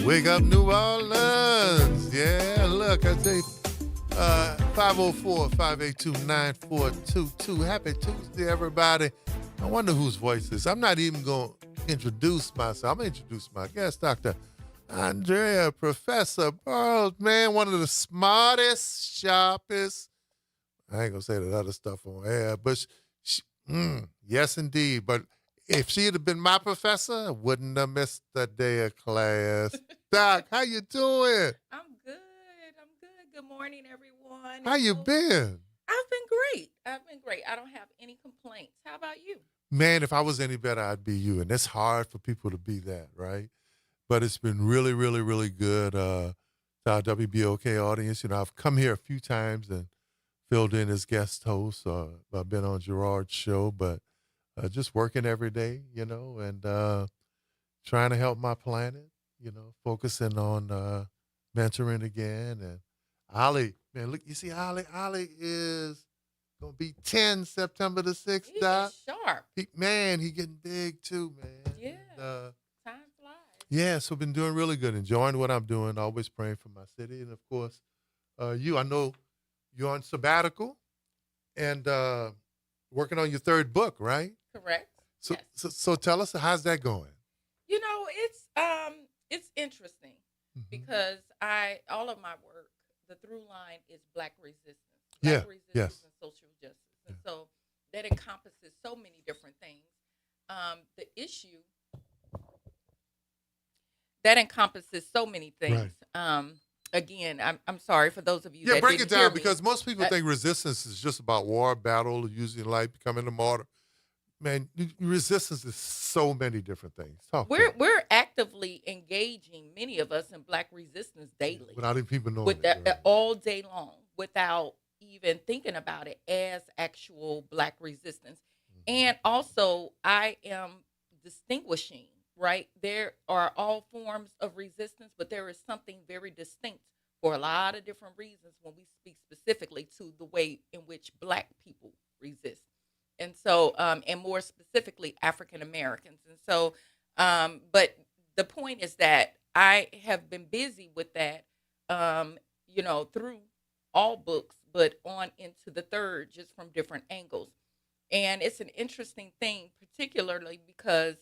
Wake up New Orleans. Yeah, look, I tell you, 504-582-9422. Happy Tuesday, everybody. I wonder whose voice this is. I'm not even going to introduce myself. I'm going to introduce my guest, Dr. Andrea, Professor Burroughs, man, one of the smartest, sharpest. I ain't going to say that other stuff on air, but yes, indeed. But if she'd have been my professor, I wouldn't have missed a day of class. Doc, how you doing? I'm good. Good morning, everyone. How you been? I've been great. I don't have any complaints. How about you? Man, if I was any better, I'd be you. And it's hard for people to be that, right? But it's been really, really, really good to our WBOK audience. You know, I've come here a few times and filled in as guest host. I've been on Gerard's show, but just working every day, you know, and trying to help my planet, you know, focusing on mentoring again. And Ollie, man, look, you see Ollie? Ollie is going to be 10 September the 6th, He's Doc. sharp. He getting big too, man. Yeah. And, time flies. yeah, so been doing really good, enjoying what I'm doing, always praying for my city. And, of course, you, I know you're on sabbatical and working on your third book, right? Correct. So, Yes. so tell us, how's that going? You know, it's interesting because all of my work, the through line is Black resistance. Black resistance yes. and social justice. And so that encompasses so many different things. The issue that encompasses so many things. Right. Again, I'm sorry for those of you Yeah, that break it didn't hear down me. because most people think resistance is just about war, battle, using life, becoming a martyr. Man, resistance is so many different things. Talk to me. We're actively engaging, many of us, in Black resistance daily, Without even people knowing with it. that all day long, without even thinking about it as actual Black resistance. And also, I am distinguishing, right? There are all forms of resistance, but there is something very distinct for a lot of different reasons when we speak specifically to the way in which Black people resist. And so, and more specifically, African Americans. And so, but the point is that I have been busy with that, you know, through all books, but on into the third, just from different angles. And it's an interesting thing, particularly because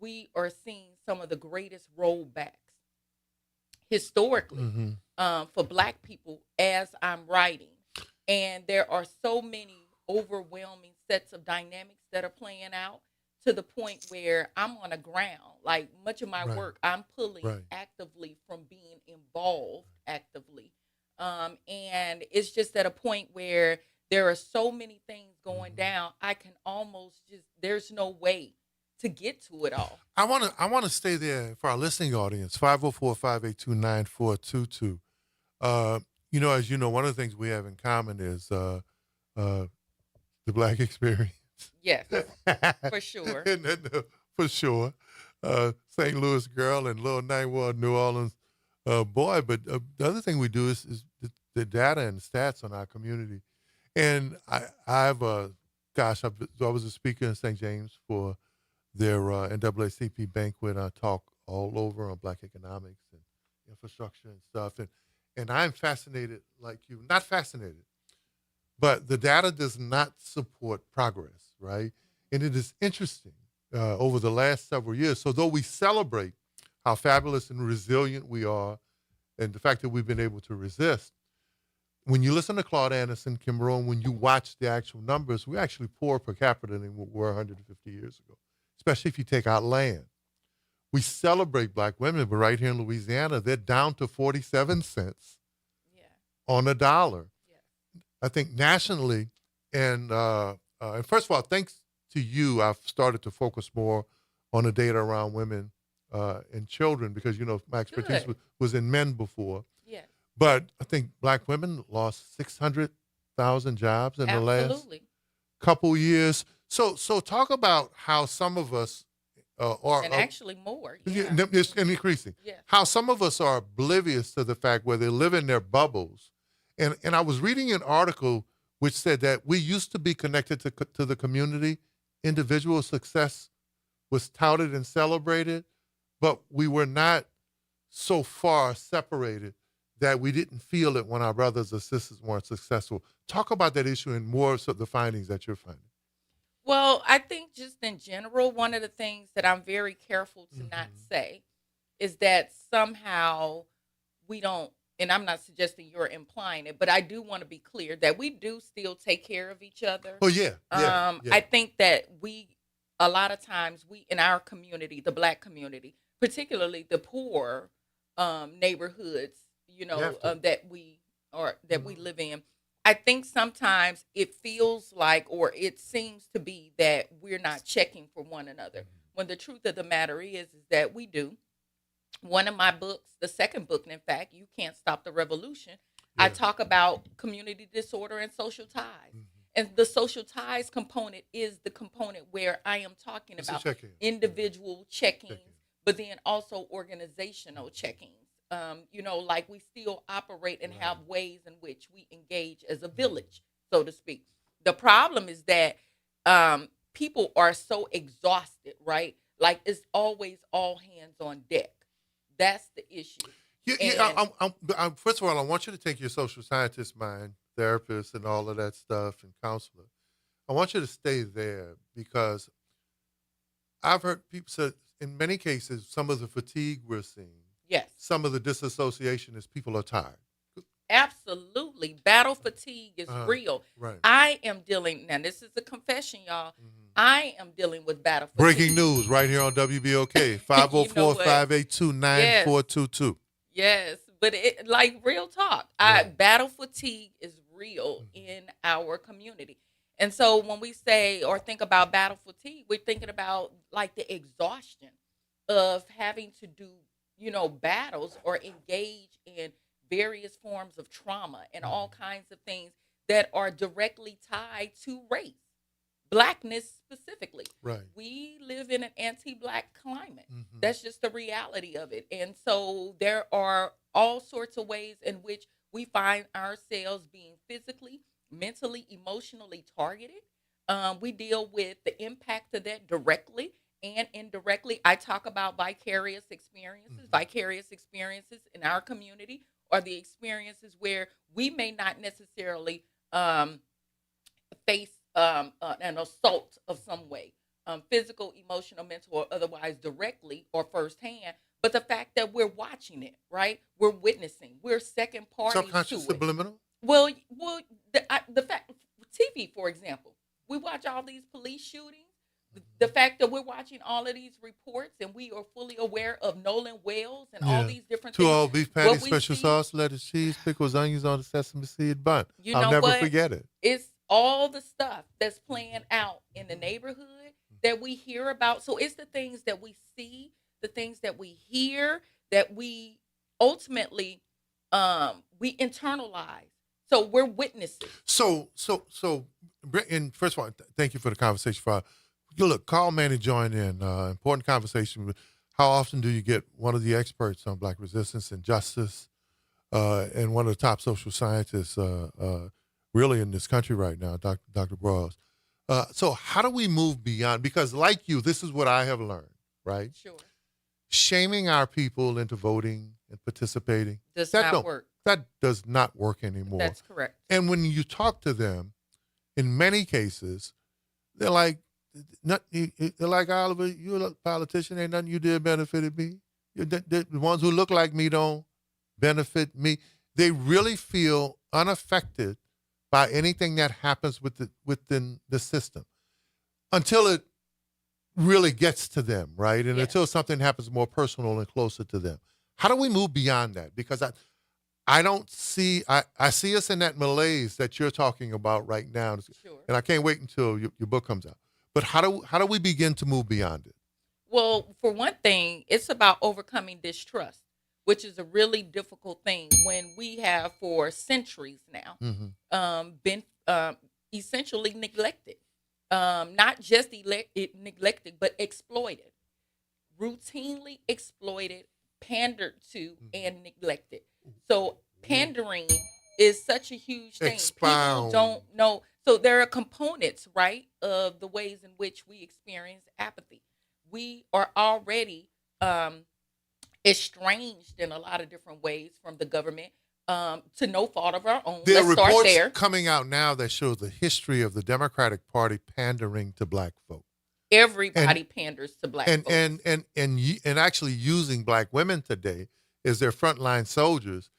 we are seeing some of the greatest rollbacks historically for Black people as I'm writing. And there are so many overwhelming sets of dynamics that are playing out to the point where I'm on the ground. Like much of my work, I'm pulling actively from being involved actively. And it's just at a point where there are so many things going down, I can almost there's no way to get to it all. I want to stay there for our listening audience, 504-582-9422. You know, as you know, one of the things we have in common is the Black experience. Yes, for sure. For sure. St. Louis girl and little 9-1 New Orleans boy. But the other thing we do is the data and stats on our community. And I was a speaker in St. James for their NAACP banquet. I talk all over on Black economics and infrastructure and stuff. And I'm fascinated like you. Not fascinated, but the data does not support progress, right? And it is interesting over the last several years. So though we celebrate how fabulous and resilient we are and the fact that we've been able to resist, when you listen to Claude Anderson, Kim Rowan, when you watch the actual numbers, we're actually poorer per capita than we were 150 years ago, especially if you take out land. We celebrate Black women, but right here in Louisiana, they're down to 47 cents on a dollar. Yeah. I think nationally, and first of all, thanks to you, I've started to focus more on the data around women and children because, you know, my expertise was in men before. Yeah. But I think Black women lost 600,000 jobs in the last couple years. So talk about how some of us and actually more. Yeah. It's increasing. Yeah. How some of us are oblivious to the fact where they live in their bubbles. And I was reading an article which said that we used to be connected to the community. Individual success was touted and celebrated, but we were not so far separated that we didn't feel it when our brothers or sisters weren't successful. Talk about that issue and more of the findings that you're finding. Well, I think just in general, one of the things that I'm very careful to not Hmm. say is that somehow we don't, and I'm not suggesting you're implying it, but I do want to be clear that we do still take care of each other. Oh yeah, yeah, yeah. I think that a lot of times, we in our community, the Black community, particularly the poor neighborhoods, You have to. that we live in. I think sometimes it feels like, or it seems to be, that we're not checking for one another. When the truth of the matter is that we do. One of my books, the second book, in fact, You Can't Stop the Revolution, I Yeah. talk about community disorder and social ties. Mhm. And the social ties component is the component where I am talking It's a about check-in. individual check-ins, Check-in. but then also organizational check-ins. Like we still operate and Right. have ways in which we engage as a village, so to speak. The problem is that people are so exhausted, right? Like it's always all hands on deck. That's the issue. Yeah, yeah. And First of all, I want you to take your social scientist mind, therapist, and all of that stuff, and counselor. I want you to stay there because I've heard people say, in many cases, some of the fatigue we're seeing, yes, some of the disassociation is people are tired. absolutely. Battle fatigue is Uh, real. right. I am dealing, now this is a confession, y'all. Mhm. I am dealing with battle Breaking fatigue. news right here on WBOK, You know 504 what? 582 Yes. 9422. Yes, but it, like, real talk. Right. Battle fatigue is real Mhm. in our community. And so when we say or think about battle fatigue, we're thinking about like the exhaustion of having to do, battles or engage in various forms of trauma and all Mhm. kinds of things that are directly tied to race, Blackness specifically. Right. We live in an anti-Black climate. Mhm. That's just the reality of it. And so there are all sorts of ways in which we find ourselves being physically, mentally, emotionally targeted. We deal with the impact of that directly and indirectly. I talk about vicarious experiences. Mhm. Vicarious experiences in our community are the experiences where we may not necessarily face an assault of some way, physical, emotional, mental, or otherwise, directly or firsthand. But the fact that we're watching it, right? We're witnessing. We're second parties Subconscious to it. subliminal? Well, the fact, TV, for example, we watch all these police shootings. The fact that we're watching all of these reports and we are fully aware of Nolan Wells and all Yeah. these different Two things, all beef what patties, we special see, sauce, lettuce, cheese, pickles, onions on the sesame seed bun. you I'll know never what? forget it. It's all the stuff that's playing Mhm. out in the neighborhood that we hear about. So it's the things that we see, the things that we hear, that we ultimately we internalize. So we're witnesses. And first of all, thank you for the conversation. Look, Carl Manning joined in. Important conversation. How often do you get one of the experts on Black resistance and justice, and one of the top social scientists, really in this country right now, Dr. Broyles? So how do we move beyond? Because like you, this is what I have learned. Right, Sure. shaming our people into voting and participating Does that not don't work. that does not work anymore. That's correct. And when you talk to them, in many cases, they're like, they're like, Oliver, you're a politician. Ain't nothing you did benefited me. The ones who look like me don't benefit me. They really feel unaffected by anything that happens within the system until it really gets to them, right? And Yes. until something happens more personal and closer to them. How do we move beyond that? Because I don't see I see us in that malaise that you're talking about right now, Sure. and I can't wait until your book comes out. But how do we begin to move beyond it? Well, for one thing, it's about overcoming distrust, which is a really difficult thing when we have for centuries now Hmm. been essentially neglected. Not just neglected, but exploited, routinely exploited, pandered to, and neglected. So pandering is such a huge thing. People Expound. don't know. So there are components, right, of the ways in which we experience apathy. We are already estranged in a lot of different ways from the government, to no fault of our own. There are Let's start reports there. coming out now that show the history of the Democratic Party pandering to black folk. And Everybody panders to black and folks. and actually using black women today as their frontline soldiers,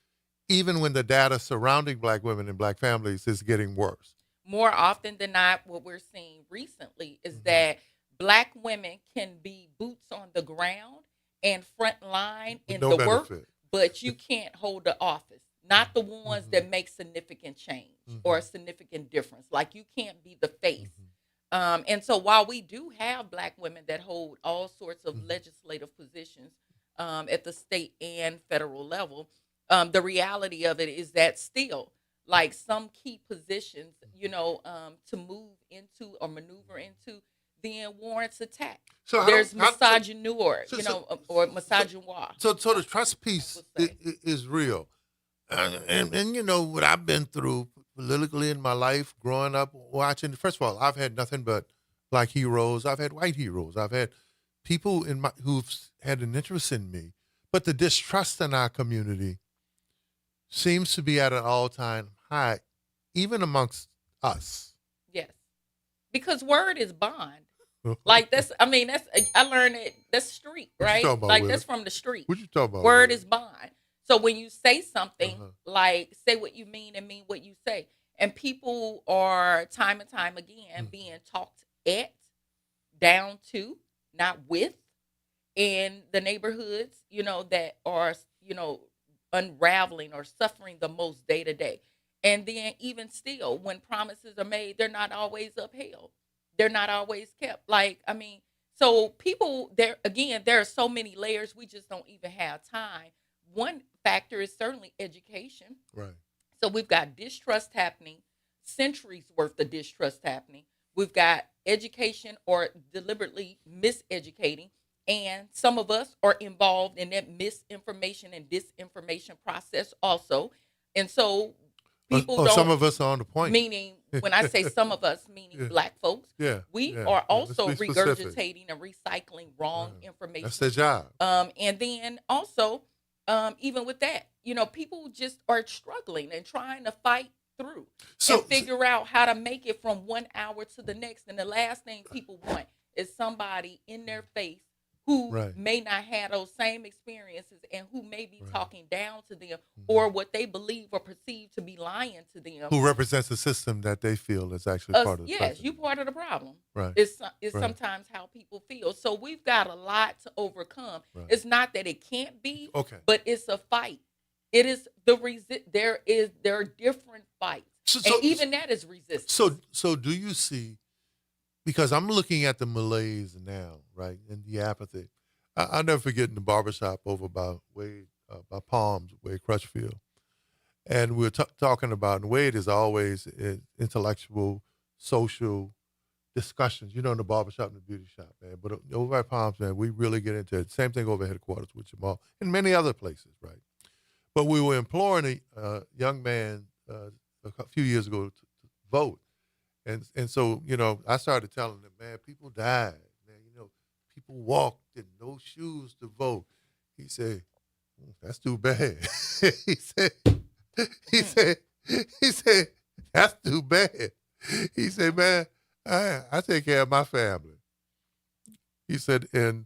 even when the data surrounding black women and black families is getting worse. More often than not, what we're seeing recently is Mhm. that black women can be boots on the ground and front line With in no the work, benefit. but you can't hold the office. Not the ones Mhm. that make significant change or a Mhm. significant difference. Like you can't be the face. Mhm. And so while we do have black women that hold all sorts of Mhm. legislative positions, at the state and federal level, the reality of it is that still, like some key positions, to move into or maneuver into, then warrants attack. So how There's do how so misogynoir, so so or so misogynoir, so the trust I piece would say. is real. And you know what I've been through politically in my life, growing up watching. First of all, I've had nothing but black heroes. I've had white heroes. I've had people in my who've had an interest in me. But the distrust in our community seems to be at an all-time high, even amongst us. Yes, because word is bond. Like that's, I mean, that's I learned it. That's street, What you right? talking about Like with that's it? from the street. What you talking about Word with it? is bond. So when you say something, Uh-huh. like say what you mean and mean what you say, and people are time and time again Mm. being talked at, down to, not with, in the neighborhoods, that are, unraveling or suffering the most day to day. And then even still, when promises are made, they're not always upheld. They're not always kept. Like, I mean, so people there again, there are so many layers, we just don't even have time. One factor is certainly education. Right. So we've got distrust happening, centuries worth of distrust happening. We've got education or deliberately miseducating. And some of us are involved in that misinformation and disinformation process also. And so people Or some don't, of us are on the point. meaning when I say some of us, meaning Yeah. black folks, Yeah. we Yeah. are Yeah. Let's also be specific. regurgitating and recycling wrong That's information. their job. And then also, even with that, people just are struggling and trying to fight through and So, figure out how to make it from 1 hour to the next. And the last thing people want is somebody in their face who right. may not have those same experiences and who may be Right. talking down to them Mhm. or what they believe or perceive to be lying to them. Who represents a system that they feel is actually part of the Yes, you president. part of the problem. Right. It's Right. sometimes how people feel. So we've got a lot to overcome. Right. It's not that it can't be, Okay. but it's a fight. It is there are different fights, So, and so, even that is resistance. so do you see? Because I'm looking at the malaise now, right, and the apathy. I'll never forget in the barbershop over by Palms, Wade Crutchfield, and we were talking about. And Wade is always in intellectual, social discussions, in the barbershop and the beauty shop, man. But over at Palms, man, we really get into it. Same thing over at headquarters with Jamal and many other places, right? But we were imploring a young man a few years ago to vote. And so, I started telling him, man, people died. Man, people walked in no shoes to vote. He said, that's too bad. he said, he Mm. said, he said, that's too bad. He said, man, I take care of my family. He said, and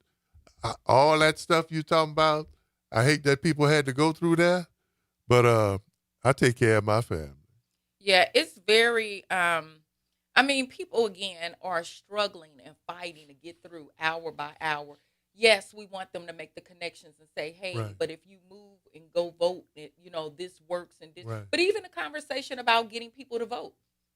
all that stuff you talking about, I hate that people had to go through that, but I take care of my family. Yeah, it's very. I mean, people again are struggling and fighting to get through hour by hour. Yes, we want them to make the connections and say, "Hey, Right. but if you move and go vote, this works and this." Right. But even a conversation about getting people to vote,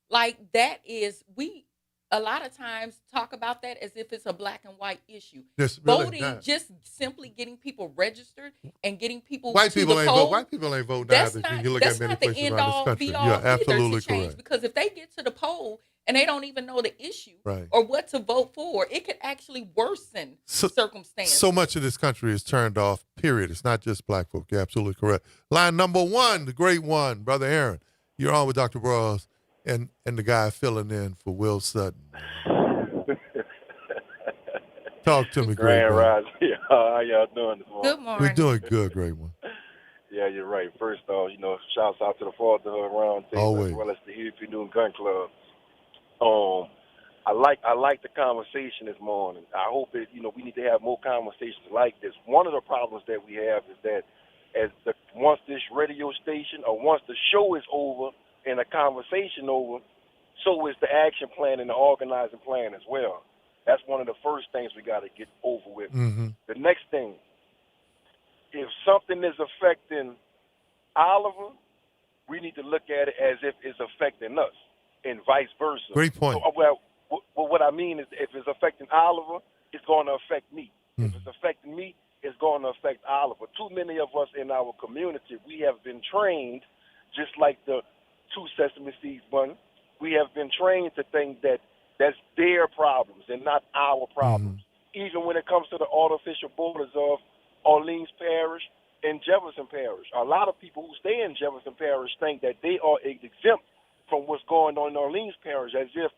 like that is we a lot of times talk about that as if it's a black and white issue. This really Voting, not. just simply getting people registered and getting people White to people the ain't vote. polls. White people ain't vote That's neither. not You look at that's many not the places end around this all country. be You're all either absolutely to change, correct. because if they get to the poll and they don't even know the issue Right. or what to vote for, it could actually worsen So, circumstances. so much of this country is turned off, period. It's not just black folk. You're absolutely correct. Line number one, the great one, Brother Aaron. You're on with Dr. Brawls and the guy filling in for Will Sutton. Talk to me, great Grand one. Rise. How y'all doing this Good morning? We're doing morning. good, great one. Yeah, you're right. First off, shouts out to the Fatherhood Round Table as Always. well as the Hippie Noon Gun Club. Um, I like the conversation this morning. I hope that we need to have more conversations like this. One of the problems that we have is that once this radio station or once the show is over and the conversation over, so is the action plan and the organizing plan as well. That's one of the first things we got to get over with. Mm-hmm. The next thing, if something is affecting Oliver, we need to look at it as if it's affecting us, and vice versa. Great So, point. what I mean is, if it's affecting Oliver, it's going to affect me. If Mm-hmm. it's affecting me, it's going to affect Oliver. Too many of us in our community, we have been trained, just like the two Sesame Seeds bun. We have been trained to think that that's their problems and not our Mm-hmm. problems. Even when it comes to the artificial borders of Orleans Parish and Jefferson Parish, a lot of people who stay in Jefferson Parish think that they are exempt from what's going on in Orleans Parish, as if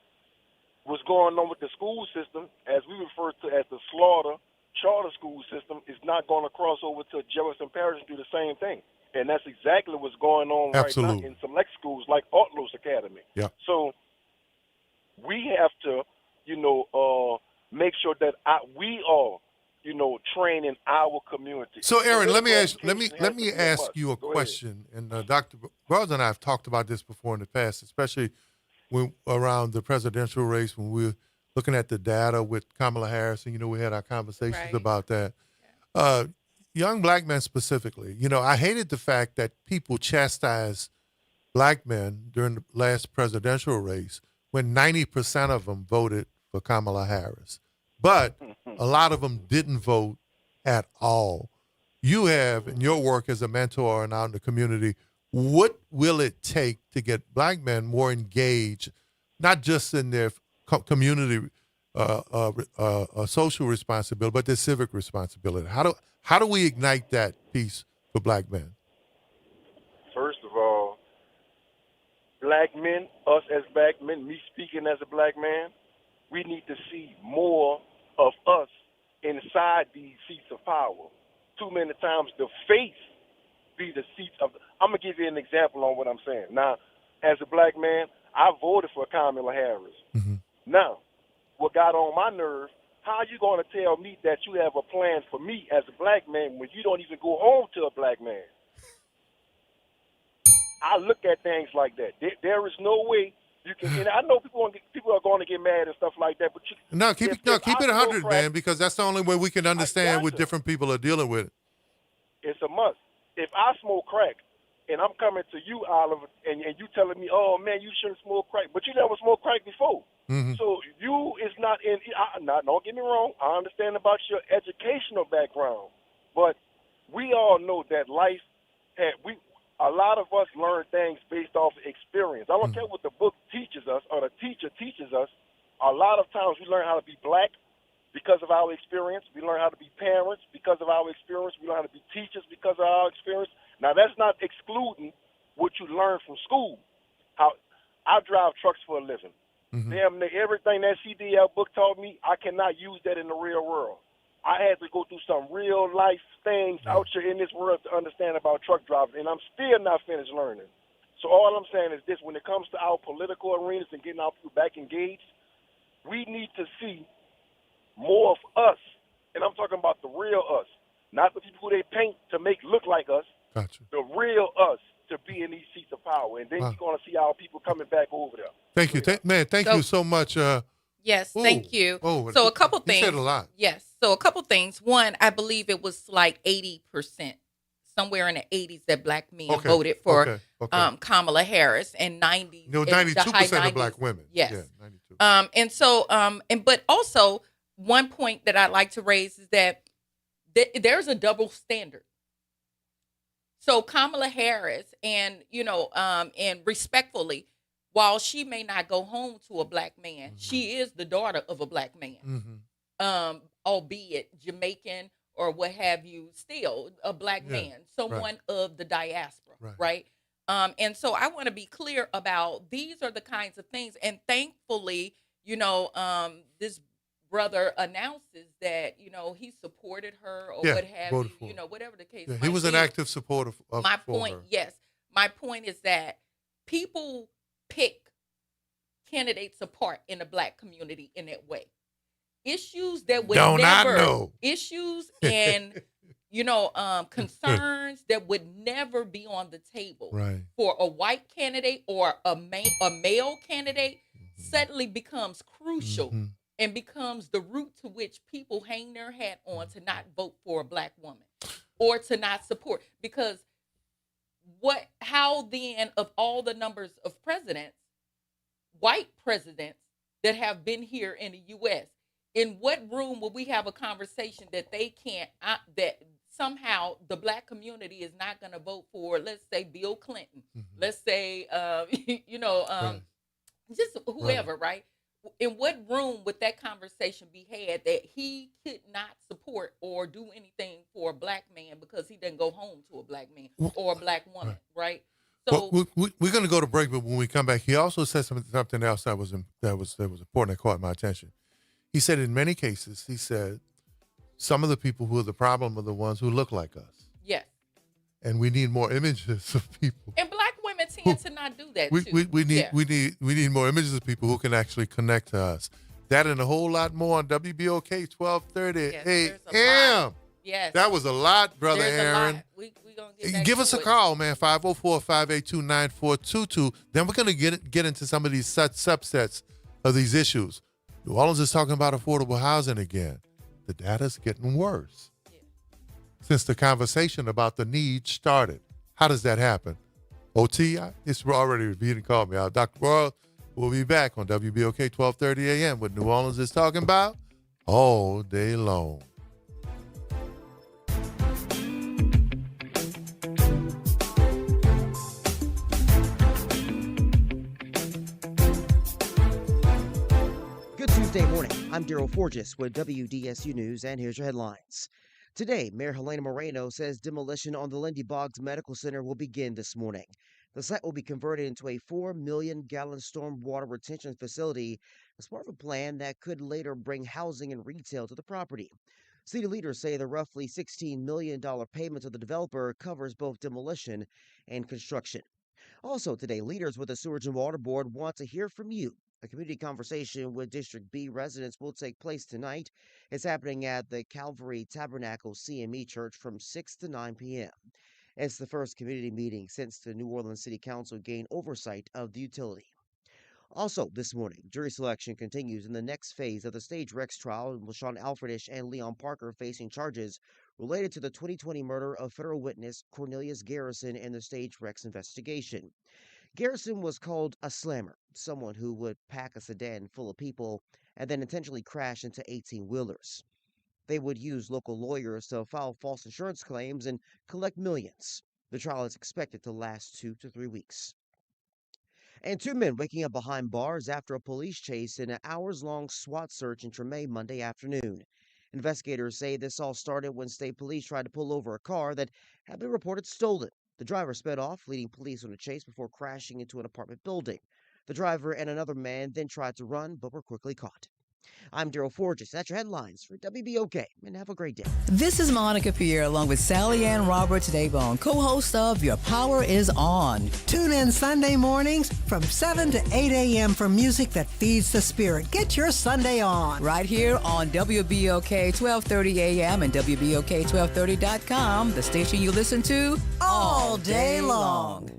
what's going on with the school system, as we refer to as the slaughter charter school system, is not going to cross over to Jefferson Parish and do the same thing. And that's exactly what's going on right now Absolutely. in select schools like Artlos Academy. Yeah. So we have to, make sure that we are, training our community. So, So Aaron, this let me ask let me education let has to me be a ask must. you a Go ahead. question. And Dr. Brothers and I have talked about this before in the past, especially when around the presidential race when we were looking at the data with Kamala Harris, and we had our conversations Right. about that. Yeah. Uh, young black men specifically, I hated the fact that people chastised black men during the last presidential race when 90% of them voted for Kamala Harris. But a lot of them didn't vote at all. You have, in your work as a mentor and out in the community, what will it take to get black men more engaged, not just in their community social responsibility, but their civic responsibility? How do we ignite that piece for black men? First of all, black men, us as black men, me speaking as a black man, we need to see more of us inside these seats of power. Too many times the face be the seats of. I'm gonna give you an example on what I'm saying. Now, as a black man, I voted for Kamala Harris. Mm-hmm. Now, what got on my nerve? How are you going to tell me that you have a plan for me as a black man when you don't even go home to a black man? I look at things like that. There is no way you can. And I know people are going to get mad and stuff like that, but No, keep if keep I it smoke 100, crack, man, because that's the only way we can I understand what gotcha. different people are dealing with. It's a must. If I smoke crack and I'm coming to you, Oliver, and you telling me, oh man, you shouldn't smoke crack, but you never smoked crack before. Mm-hmm. So you is not in. Don't get me wrong. I understand about your educational background, but we all know that life. A lot of us learn things based off of experience. I don't care what the book teaches us or the teacher teaches us. A lot of times we learn how to be black because of our experience. We learn how to be parents because of our experience. We learn how to be teachers because of our experience. Now, that's not excluding what you learn from school. How I drive trucks for a living. Mm-hmm. Damn near everything that CDL book taught me, I cannot use that in the real world. I had to go through some real life things out here in this world to understand about truck driving, and I'm still not finished learning. So all I'm saying is this: when it comes to our political arenas and getting our people back engaged, we need to see more of us, and I'm talking about the real us, not the people who they paint to make look like us, Gotcha. the real us to be in these seats of power, and then Wow. you're going to see our people coming back over there. Thank you, man. Thank So you so much. yes, Ooh, thank you. oh, So a couple he said things. a lot. Yes. So a couple things. One, I believe it was like 80%, somewhere in the 80s, that black men Okay. voted for Okay. Kamala Harris, and 90, No, in the high 92% 90s. of black women. Yes. Yeah, 92. And so, but also one point that I'd like to raise is that there's a double standard. So Kamala Harris, and and respectfully, while she may not go home to a black man, she is the daughter of a black man, albeit Jamaican or what have you, still a black man, someone of the diaspora, right? And so I want to be clear about these are the kinds of things, and thankfully, this brother announces that, he supported her or Yeah, what have voted you, for her. whatever the case Yeah, he might was an be. active supporter of My for point, her. yes. My point is that people pick candidates apart in the Black community in that way. Issues that would Don't I never, know? issues and concerns that would never be on the table Right. for a white candidate or a male candidate suddenly becomes crucial Mhm. and becomes the root to which people hang their hat on to not vote for a Black woman or to not support. Because how then, of all the numbers of presidents, white presidents that have been here in the U.S., in what room will we have a conversation that they can't, that somehow the Black community is not going to vote for, let's say, Bill Clinton, let's say, Right. just whoever, right? In what room would that conversation be had that he could not support or do anything for a Black man because he didn't go home to a Black man or a Black woman, right? So Well, we're going to go to break, but when we come back, he also said something else that was important that caught my attention. He said in many cases, he said, some of the people who are the problem are the ones who look like us, yes, and we need more images of people. and Black women tend to not do that too. We Yeah. need more images of people who can actually connect to us. That and a whole lot more on WBOK 1230 Yes, there's a AM. lot. Yes, That was a lot, Brother there's Aaron. a lot. We gonna get back Give to us a it. call, man, 504-582-9422. Then we're going to get into some of these subsets of these issues. New Orleans is talking about affordable housing again. The data's getting worse since the conversation about the need started. How does that happen? OT, it's already repeated. Call me out. Dr. Royal will be back on WBOK 1230 AM with New Orleans is talking about all day long. Good Tuesday morning. I'm Daryl Forges with WDSU News, and here's your headlines. Today, Mayor Helena Moreno says demolition on the Lindy Boggs Medical Center will begin this morning. The site will be converted into a 4 million gallon stormwater retention facility as part of a plan that could later bring housing and retail to the property. City leaders say the roughly $16 million payment to the developer covers both demolition and construction. Also today, leaders with the Sewerage and Water Board want to hear from you. A community conversation with District B residents will take place tonight. It's happening at the Calvary Tabernacle CME Church from 6 to 9 p.m. It's the first community meeting since the New Orleans City Council gained oversight of the utility. Also this morning, jury selection continues in the next phase of the Stage Rex trial, with Sean Alfredish and Leon Parker facing charges related to the 2020 murder of federal witness Cornelius Garrison in the Stage Rex investigation. Garrison was called a slammer, someone who would pack a sedan full of people and then intentionally crash into 18-wheelers. They would use local lawyers to file false insurance claims and collect millions. The trial is expected to last 2 to 3 weeks. And 2 men waking up behind bars after a police chase in an hours-long SWAT search in Treme Monday afternoon. Investigators say this all started when state police tried to pull over a car that had been reported stolen. The driver sped off, leading police on a chase before crashing into an apartment building. The driver and another man then tried to run, but were quickly caught. I'm Daryl Forges. That's your headlines for WBOK, and have a great day. This is Monica Pierre along with Sally Ann Roberts Daybone, co-host of Your Power is On. Tune in Sunday mornings from 7 to 8 a.m. for music that feeds the spirit. Get your Sunday on. Right here on WBOK 1230 AM and WBOK1230.com, the station you listen to all day long.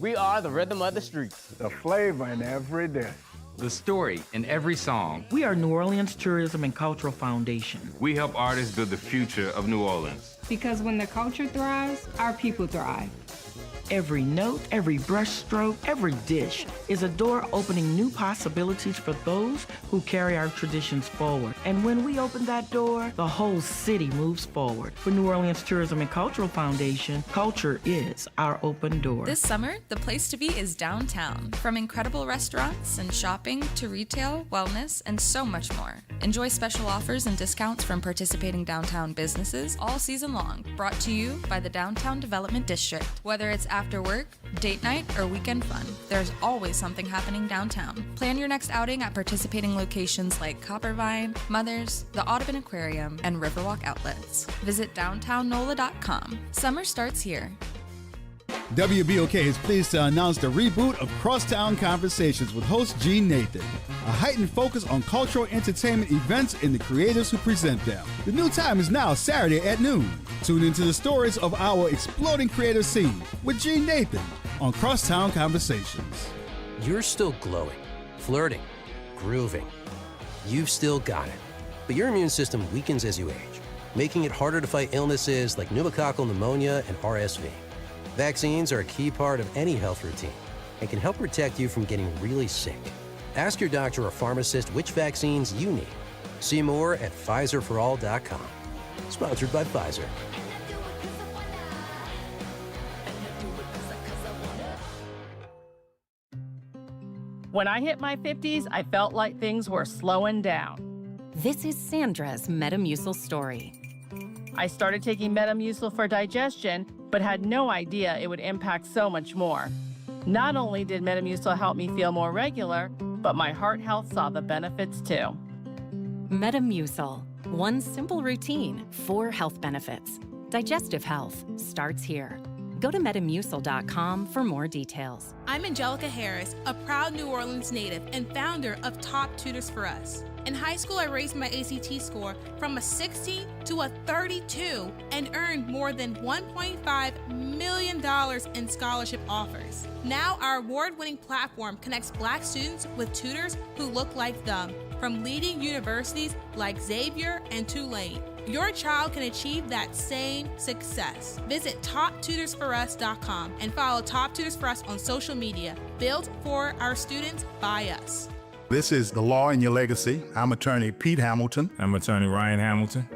We are the rhythm of the streets. The flavor in every dish. The story in every song. We are New Orleans Tourism and Cultural Foundation. We help artists build the future of New Orleans. Because when the culture thrives, our people thrive. Every note, every brushstroke, every dish is a door opening new possibilities for those who carry our traditions forward. And when we open that door, the whole city moves forward. For New Orleans Tourism and Cultural Foundation, culture is our open door. This summer, the place to be is downtown. From incredible restaurants and shopping to retail, wellness, and so much more. Enjoy special offers and discounts from participating downtown businesses all season long. Brought to you by the Downtown Development District. Whether it's after work, date night, or weekend fun, there's always something happening downtown. Plan your next outing at participating locations like Coppervine, Mother's, the Audubon Aquarium, and Riverwalk Outlets. Visit downtownnola.com. Summer starts here. WBOK is pleased to announce the reboot of Crosstown Conversations with host Gene Nathan. A heightened focus on cultural entertainment events and the creators who present them. The new time is now Saturday at noon. Tune into the stories of our exploding creative scene with Gene Nathan on Crosstown Conversations. You're still glowing, flirting, grooving. You've still got it. But your immune system weakens as you age, making it harder to fight illnesses like pneumococcal pneumonia and RSV. Vaccines are a key part of any health routine and can help protect you from getting really sick. Ask your doctor or pharmacist which vaccines you need. See more at PfizerForAll.com. Sponsored by Pfizer. When I hit my 50s, I felt like things were slowing down. This is Sandra's Metamucil story. I started taking Metamucil for digestion, but had no idea it would impact so much more. Not only did Metamucil help me feel more regular, but my heart health saw the benefits too. Metamucil, one simple routine, 4 health benefits. Digestive health starts here. Go to Metamucil.com for more details. I'm Angelica Harris, a proud New Orleans native and founder of Top Tutors for Us. In high school, I raised my ACT score from a 60 to a 32 and earned more than $1.5 million in scholarship offers. Now, our award-winning platform connects Black students with tutors who look like them from leading universities like Xavier and Tulane. Your child can achieve that same success. Visit TopTutorsForUs.com and follow Top Tutors for Us on social media. Built for our students by us. This is The Law in Your Legacy. I'm attorney Pete Hamilton. I'm attorney Ryan Hamilton.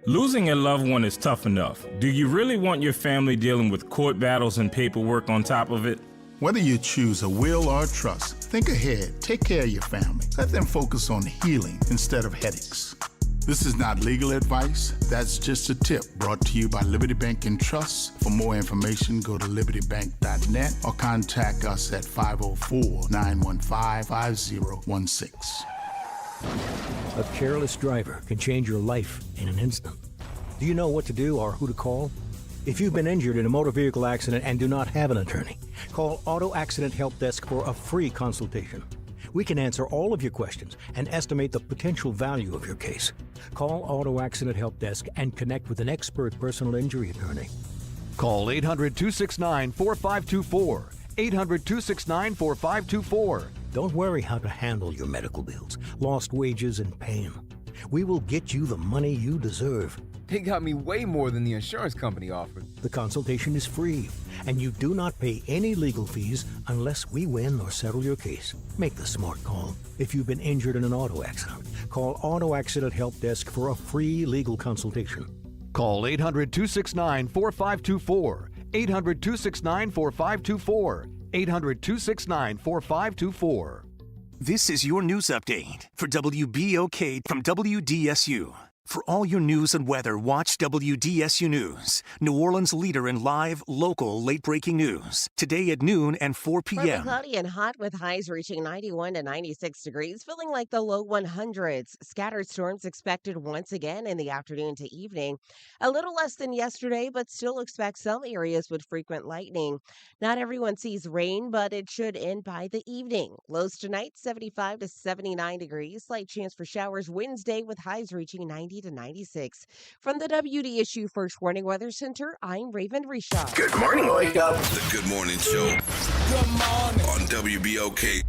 Losing a loved one is tough enough. Do you really want your family dealing with court battles and paperwork on top of it? Whether you choose a will or a trust, think ahead. Take care of your family. Let them focus on healing instead of headaches. This is not legal advice. That's just a tip brought to you by Liberty Bank and Trust. For more information, go to libertybank.net or contact us at 504-915-5016. A careless driver can change your life in an instant. Do you know what to do or who to call? If you've been injured in a motor vehicle accident and do not have an attorney, call Auto Accident Help Desk for a free consultation. We can answer all of your questions and estimate the potential value of your case. Call Auto Accident Help Desk and connect with an expert personal injury attorney. Call 800-269-4524. 800-269-4524. Don't worry how to handle your medical bills, lost wages, and pain. We will get you the money you deserve. They got me way more than the insurance company offered. The consultation is free, and you do not pay any legal fees unless we win or settle your case. Make the smart call. If you've been injured in an auto accident, call Auto Accident Help Desk for a free legal consultation. Call 800-269-4524. 800-269-4524. 800-269-4524. This is your news update for WBOK from WDSU. For all your news and weather, watch WDSU News, New Orleans' leader in live, local, late-breaking news. Today at noon and 4 Partly p.m. cloudy and hot with highs reaching 91 to 96 degrees, feeling like the low 100s. Scattered storms expected once again in the afternoon to evening. A little less than yesterday, but still expect some areas with frequent lightning. Not everyone sees rain, but it should end by the evening. Lows tonight, 75 to 79 degrees. Slight chance for showers Wednesday with highs reaching 90 to 96. From the WDSU First Warning Weather Center, I'm Raven Rishaw. Good morning, wake up. The Good Morning Show. Good morning. On WBOK.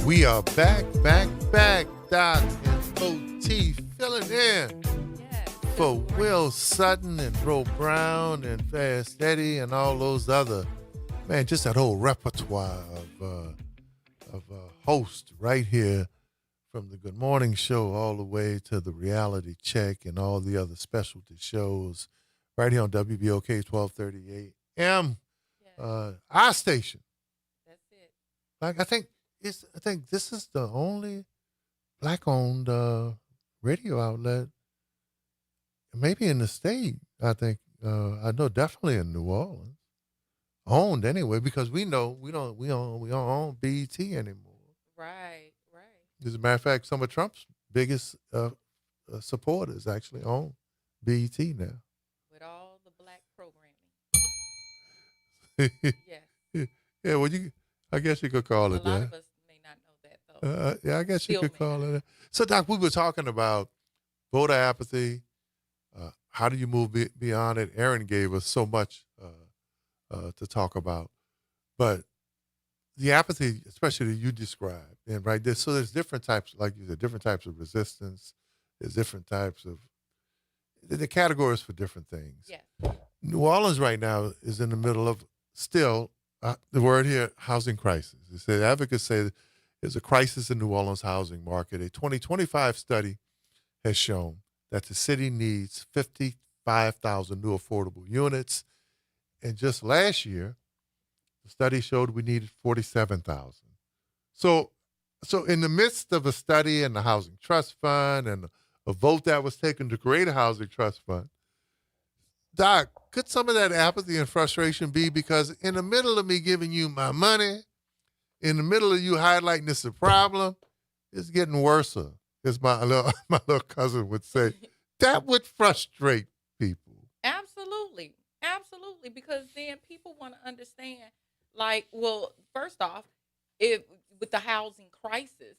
We are back, Doc and OT filling in for Will Sutton and Bro Brown and Fast Eddie and all those other, man, just that whole repertoire of hosts right here from the Good Morning Show all the way to the Reality Check and all the other specialty shows right here on WBOK 1230 AM. Our station. That's it. Like I think this is the only black-owned radio outlet, maybe in the state. I think I know definitely in New Orleans, owned anyway, because we know we don't own BET anymore. Right. As a matter of fact, some of Trump's biggest supporters actually own BET now. With all the black programming. Yes. Yeah, well, I guess you could call it that. A lot of us may not know that, though. Yeah, I guess Still you could call it that. So, Doc, we were talking about voter apathy. How do you move beyond it? Aaron gave us so much to talk about. But the apathy, especially that you described, and right there, so there's different types, like you said, different types of resistance. There's different types of the categories for different things. Yes. New Orleans right now is in the middle of still the word here, housing crisis. They say advocates say there's a crisis in New Orleans housing market. A 2025 study has shown that the city needs 55,000 new affordable units, and just last year, the study showed we needed 47,000. So in the midst of a study and the Housing Trust Fund and a vote that was taken to create a Housing Trust Fund, Doc, could some of that apathy and frustration be because in the middle of me giving you my money, in the middle of you highlighting this a problem, it's getting worse, as my little cousin would say. That would frustrate people. Absolutely, because then people want to understand. Like, well, first off, if with the housing crisis,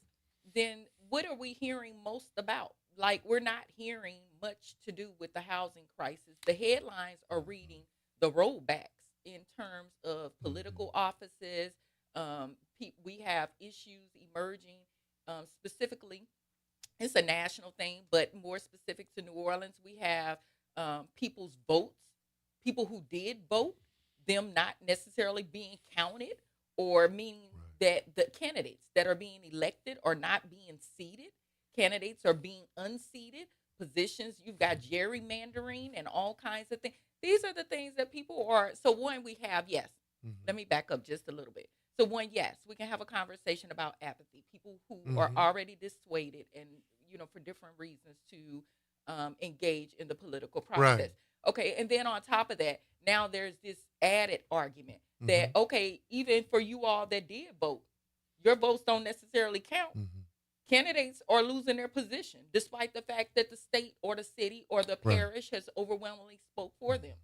then what are we hearing most about? Like, we're not hearing much to do with the housing crisis. The headlines are reading the rollbacks in terms of political offices. We have issues emerging, specifically. It's a national thing, but more specific to New Orleans, we have people's votes, people who did vote, them not necessarily being counted, or meaning that the candidates that are being elected are not being seated. Candidates are being unseated. Positions, you've got gerrymandering and all kinds of things. These are the things that people are. So one, we have, yes, let me back up just a little bit. So one, yes, we can have a conversation about apathy. People who are already dissuaded and, for different reasons to engage in the political process. Right. Okay, and then on top of that, now there's this added argument that, okay, even for you all that did vote, your votes don't necessarily count. Candidates are losing their position, despite the fact that the state or the city or the parish has overwhelmingly spoke for them.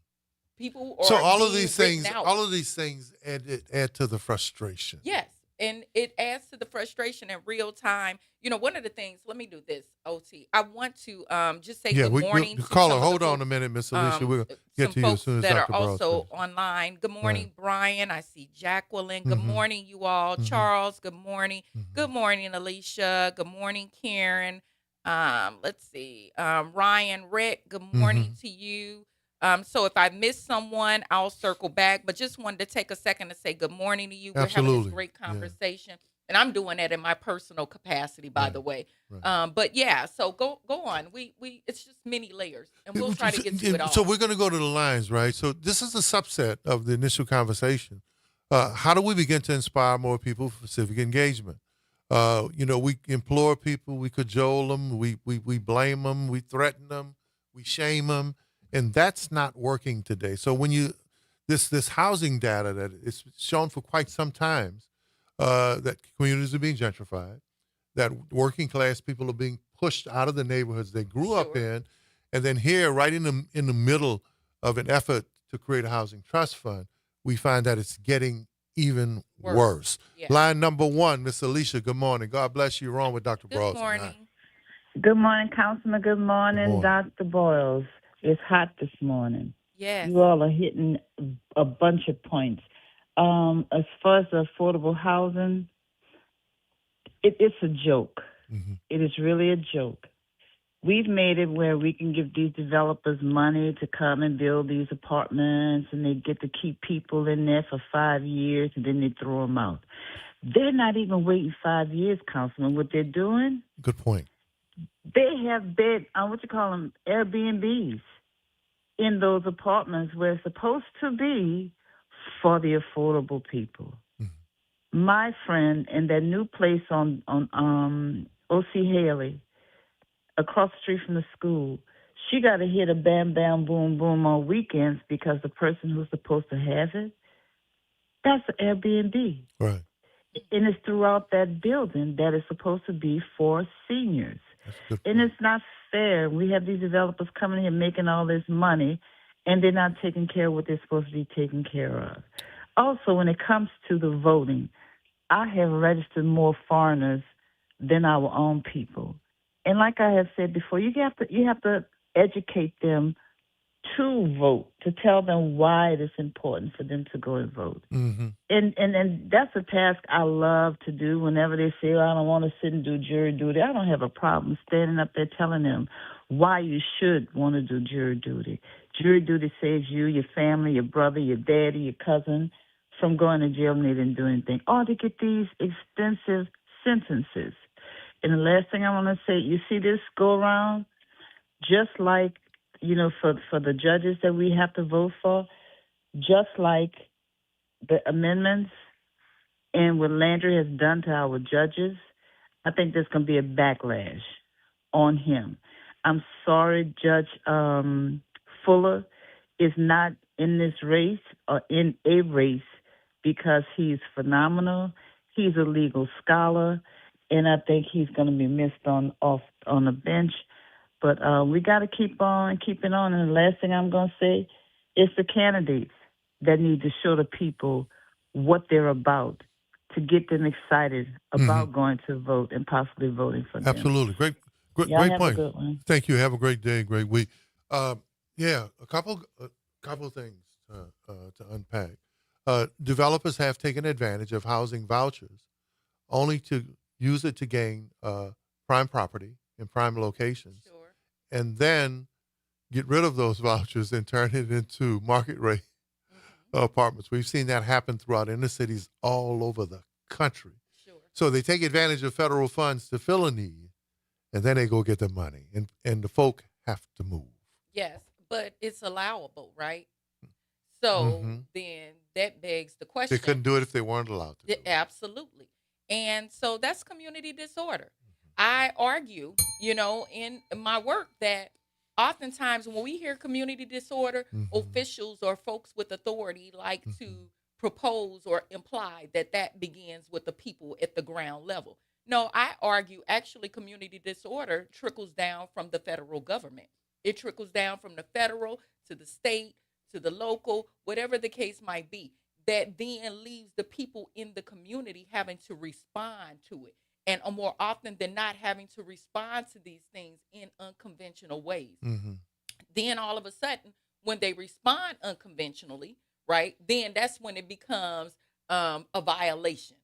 People are so all of being these written things, out. all of these things add to the frustration. Yes, and it adds to the frustration in real time. One of the things. Let me do this, OT. I want to just say good morning. We'll to call some her. of Hold the on folks, a minute, Miss Alicia. We'll get to you as soon as that Dr. are Broad also finishes. online. Good morning, Brian. I see Jacqueline. Good morning, you all. Charles. Good morning. Good morning, Alicia. Good morning, Karen. Let's see. Ryan, Rick. Good morning to you. So if I missed someone, I'll circle back. But just wanted to take a second to say good morning to you. We're having this great conversation. And I'm doing that in my personal capacity, by the way. But yeah, so go on. We it's just many layers, and we'll try to get to it all. So we're going to go to the lines, right? So this is a subset of the initial conversation. How do we begin to inspire more people for civic engagement? We implore people, we cajole them, we blame them, we threaten them, we shame them, and that's not working today. So when this housing data that it's shown for quite some time, that communities are being gentrified, that working class people are being pushed out of the neighborhoods they grew up in, and then here, right in the middle of an effort to create a housing trust fund, we find that it's getting even worse. Yeah. Line number one, Miss Alicia, good morning. God bless you. You're on with Dr. Broad. Good morning. Good morning, Councilman. Good morning, Dr. Boyles. It's hot this morning. Yes. You all are hitting a bunch of points. As far as the affordable housing, it's a joke. It is really a joke. We've made it where we can give these developers money to come and build these apartments, and they get to keep people in there for 5 years, and then they throw them out. They're not even waiting 5 years, Councilman. What they're doing, good point. They have Airbnbs in those apartments where it's supposed to be for the affordable people. My friend in that new place on O.C. Haley, across the street from the school, she got to hit a bam, bam, boom, boom on weekends because the person who's supposed to have it, that's an Airbnb. Right. And it's throughout that building that is supposed to be for seniors. And it's not fair. We have these developers coming here making all this money, and they're not taking care of what they're supposed to be taking care of. Also, when it comes to the voting, I have registered more foreigners than our own people. And like I have said before, you have to educate them to vote, to tell them why it is important for them to go and vote. Mm-hmm. And that's a task I love to do whenever they say, I don't want to sit and do jury duty. I don't have a problem standing up there telling them why you should want to do jury duty. Jury duty saves you, your family, your brother, your daddy, your cousin from going to jail and they didn't do anything, or to get these extensive sentences. And the last thing I want to say, you see this go around, just like, for the judges that we have to vote for, just like the amendments and what Landry has done to our judges, I think there's going to be a backlash on him. I'm sorry, Judge Fuller is not in this race or in a race because he's phenomenal. He's a legal scholar, and I think he's going to be missed on the bench. But we got to keep on keeping on. And the last thing I'm going to say is the candidates that need to show the people what they're about to get them excited about going to vote and possibly voting for them. Absolutely. Great Y'all have point. a good one. Thank you. Have a great day, great week. A couple things to unpack. Developers have taken advantage of housing vouchers only to use it to gain prime property in prime locations. Sure. And then get rid of those vouchers and turn it into market rate apartments. We've seen that happen throughout inner cities all over the country. Sure. So they take advantage of federal funds to fill a need, and then they go get the money, and the folk have to move. Yes, but it's allowable, right? So then that begs the question. They couldn't do it if they weren't allowed to. Absolutely. And so that's community disorder. I argue, in my work that oftentimes when we hear community disorder, officials or folks with authority like to propose or imply that begins with the people at the ground level. No, I argue actually community disorder trickles down from the federal government. It trickles down from the federal to the state to the local, whatever the case might be, that then leaves the people in the community having to respond to it. And more often than not, having to respond to these things in unconventional ways. Then all of a sudden, when they respond unconventionally, right, then that's when it becomes a violation,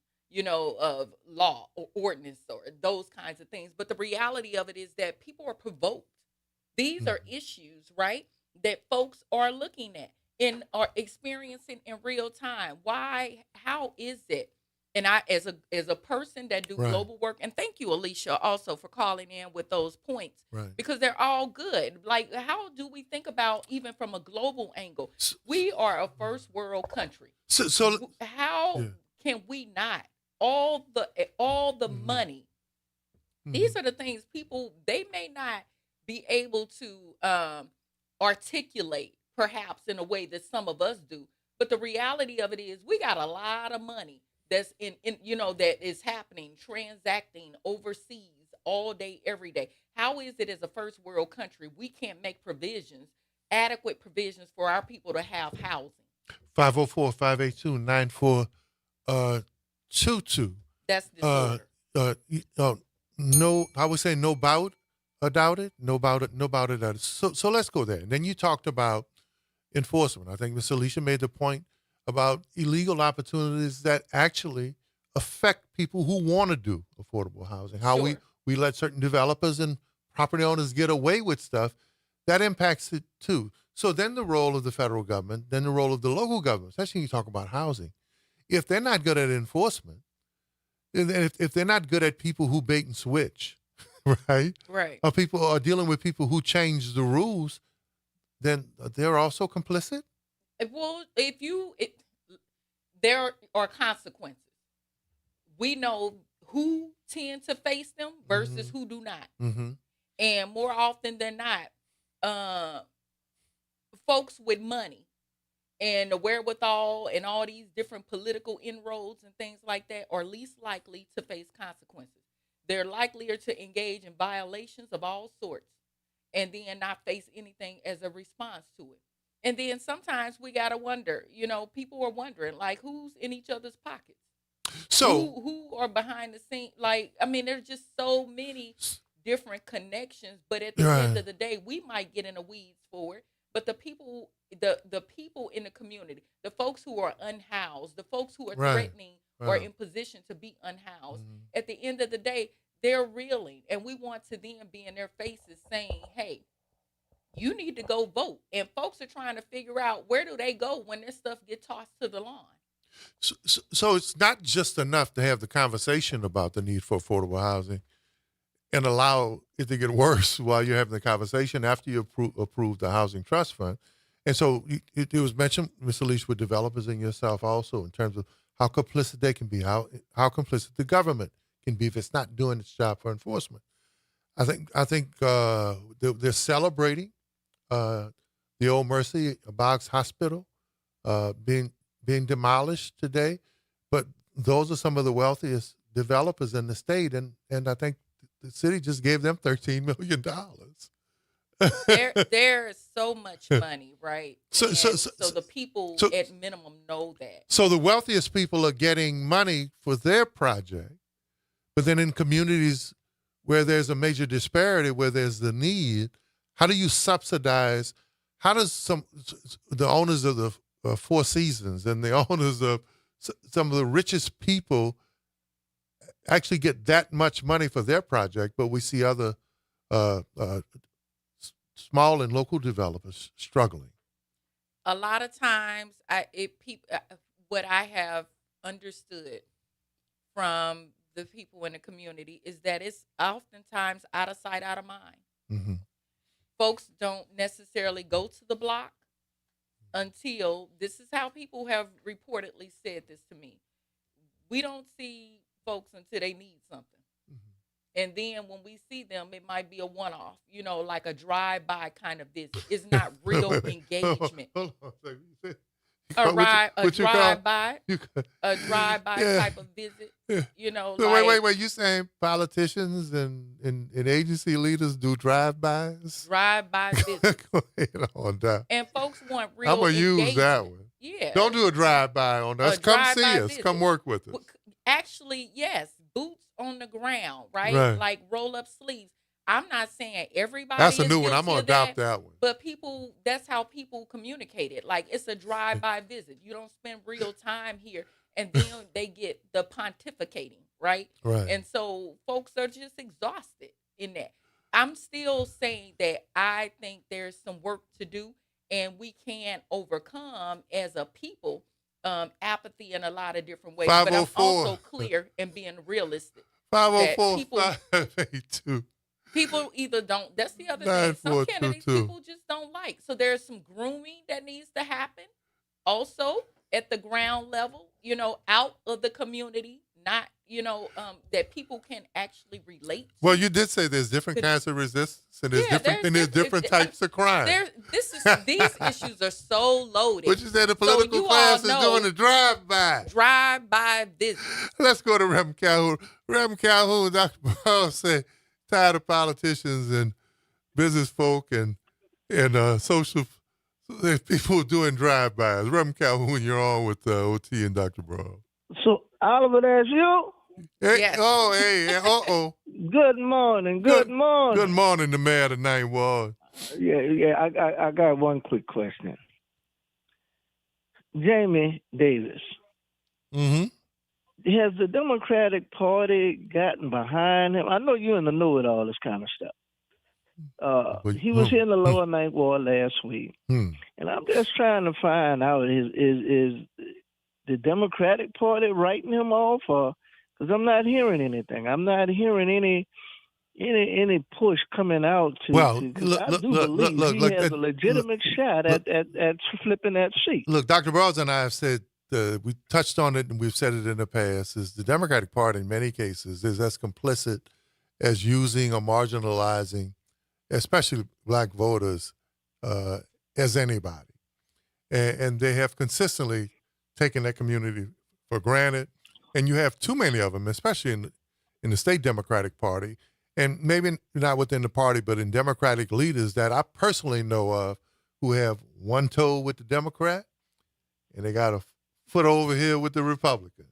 of law or ordinance or those kinds of things. But the reality of it is that people are provoked. These are issues, right, that folks are looking at and are experiencing in real time. Why? How is it? And I, as a person that do global work, and thank you, Alicia, also for calling in with those points, because they're all good. Like, how do we think about even from a global angle? We are a first world country. So how can we not all the money? These are the things people, they may not be able to articulate perhaps in a way that some of us do, but the reality of it is we got a lot of money that's in that is happening, transacting overseas all day, every day. How is it as a first world country we can't make adequate provisions for our people to have housing? 504-582-9422. That's disorder. No, I would say no doubt about it. So let's go there. And then you talked about enforcement. I think Ms. Alicia made the point about illegal opportunities that actually affect people who want to do affordable housing. How we let certain developers and property owners get away with stuff, that impacts it too. So then the role of the federal government, then the role of the local government, especially when you talk about housing, if they're not good at enforcement, if they're not good at people who bait and switch, right? Or people are dealing with people who change the rules, then they're also complicit? Well, there are consequences. We know who tend to face them versus who do not. And more often than not, folks with money and the wherewithal and all these different political inroads and things like that are least likely to face consequences. They're likelier to engage in violations of all sorts and then not face anything as a response to it. And then sometimes we got to wonder, people are wondering, like, who's in each other's pockets? So who are behind the scene? Like, I mean, there's just so many different connections, but at the end of the day, we might get in the weeds for it. But the people in the community, the folks who are unhoused, the folks who are threatening or in position to be unhoused, at the end of the day, they're reeling. And we want to then be in their faces saying, hey, you need to go vote. And folks are trying to figure out, where do they go when this stuff gets tossed to the lawn? So it's not just enough to have the conversation about the need for affordable housing and allow it to get worse while you're having the conversation after you approve the Housing Trust Fund. And so it was mentioned, Mr. Leach, with developers and yourself also, in terms of how complicit they can be, how complicit the government can be if it's not doing its job for enforcement. I think they're celebrating the Old Mercy Boggs Hospital being demolished today, but those are some of the wealthiest developers in the state, and I think the city just gave them $13 million. There's so much money, right? So the people at minimum know that. So the wealthiest people are getting money for their project, but then in communities where there's a major disparity, where there's the need, how do you subsidize? How does the owners of the Four Seasons and the owners of some of the richest people actually get that much money for their project, but we see other small and local developers struggling? A lot of times, what I have understood from the people in the community is that it's oftentimes out of sight, out of mind. Mm-hmm. Folks don't necessarily go to the block until, this is how people have reportedly said this to me, we don't see folks until they need something. And then when we see them, it might be a one-off, like a drive-by kind of visit. It's not real engagement. Hold on a second. A drive-by type of visit. So wait. You saying politicians and agency leaders do drive-bys? Drive-by visits. Go ahead on that. And folks want real I'm going to use that one. Yeah. Don't do a drive-by on us. Come see us. Visit. Come work with us. Actually, yes. Boots on the ground, right? Like roll up sleeves. I'm not saying everybody. That's a new one. I'm gonna adopt that one. But people, that's how people communicate it. Like, it's a drive-by visit. You don't spend real time here, and then they get the pontificating, right? And so folks are just exhausted in that. I'm still saying that I think there's some work to do, and we can overcome as a people apathy in a lot of different ways. But I'm also clear and being realistic. 504-582. People either don't. That's the other thing. Some candidates people just don't like. So there's some grooming that needs to happen. Also at the ground level, out of the community, not, that people can actually relate to. Well, you did say there's different kinds of resistance, and there's different types of crime. These issues are so loaded. But you said the political class is doing a drive-by. Drive-by visit. Let's go to Reverend Calhoun. Reverend Calhoun, Dr. Brown said, tired of politicians and business folk and social people doing drive-bys. Reverend Calhoun, you're on with OT and Dr. Brown. So, Oliver, that's you? Hey, yes. Oh, hey, uh-oh. Good morning, good morning. Good morning, the mayor of the Ninth Ward. Yeah, I got one quick question. Jamie Davis. Mm-hmm. Has the Democratic Party gotten behind him? I know you're in the know with all this kind of stuff. He was here in the Lower Ninth Ward last week, and I'm just trying to find out, is the Democratic Party writing him off, or because I'm not hearing anything. I'm not hearing any push coming out to. Well, I do believe he has a legitimate shot at flipping that seat. Look, Dr. Brown and I have said, we touched on it and we've said it in the past, is the Democratic Party in many cases is as complicit as using or marginalizing especially black voters, as anybody. And they have consistently taken that community for granted. And you have too many of them, especially in the state Democratic Party, and maybe not within the party, but in Democratic leaders that I personally know of who have one toe with the Democrat and they got a foot over here with the Republican.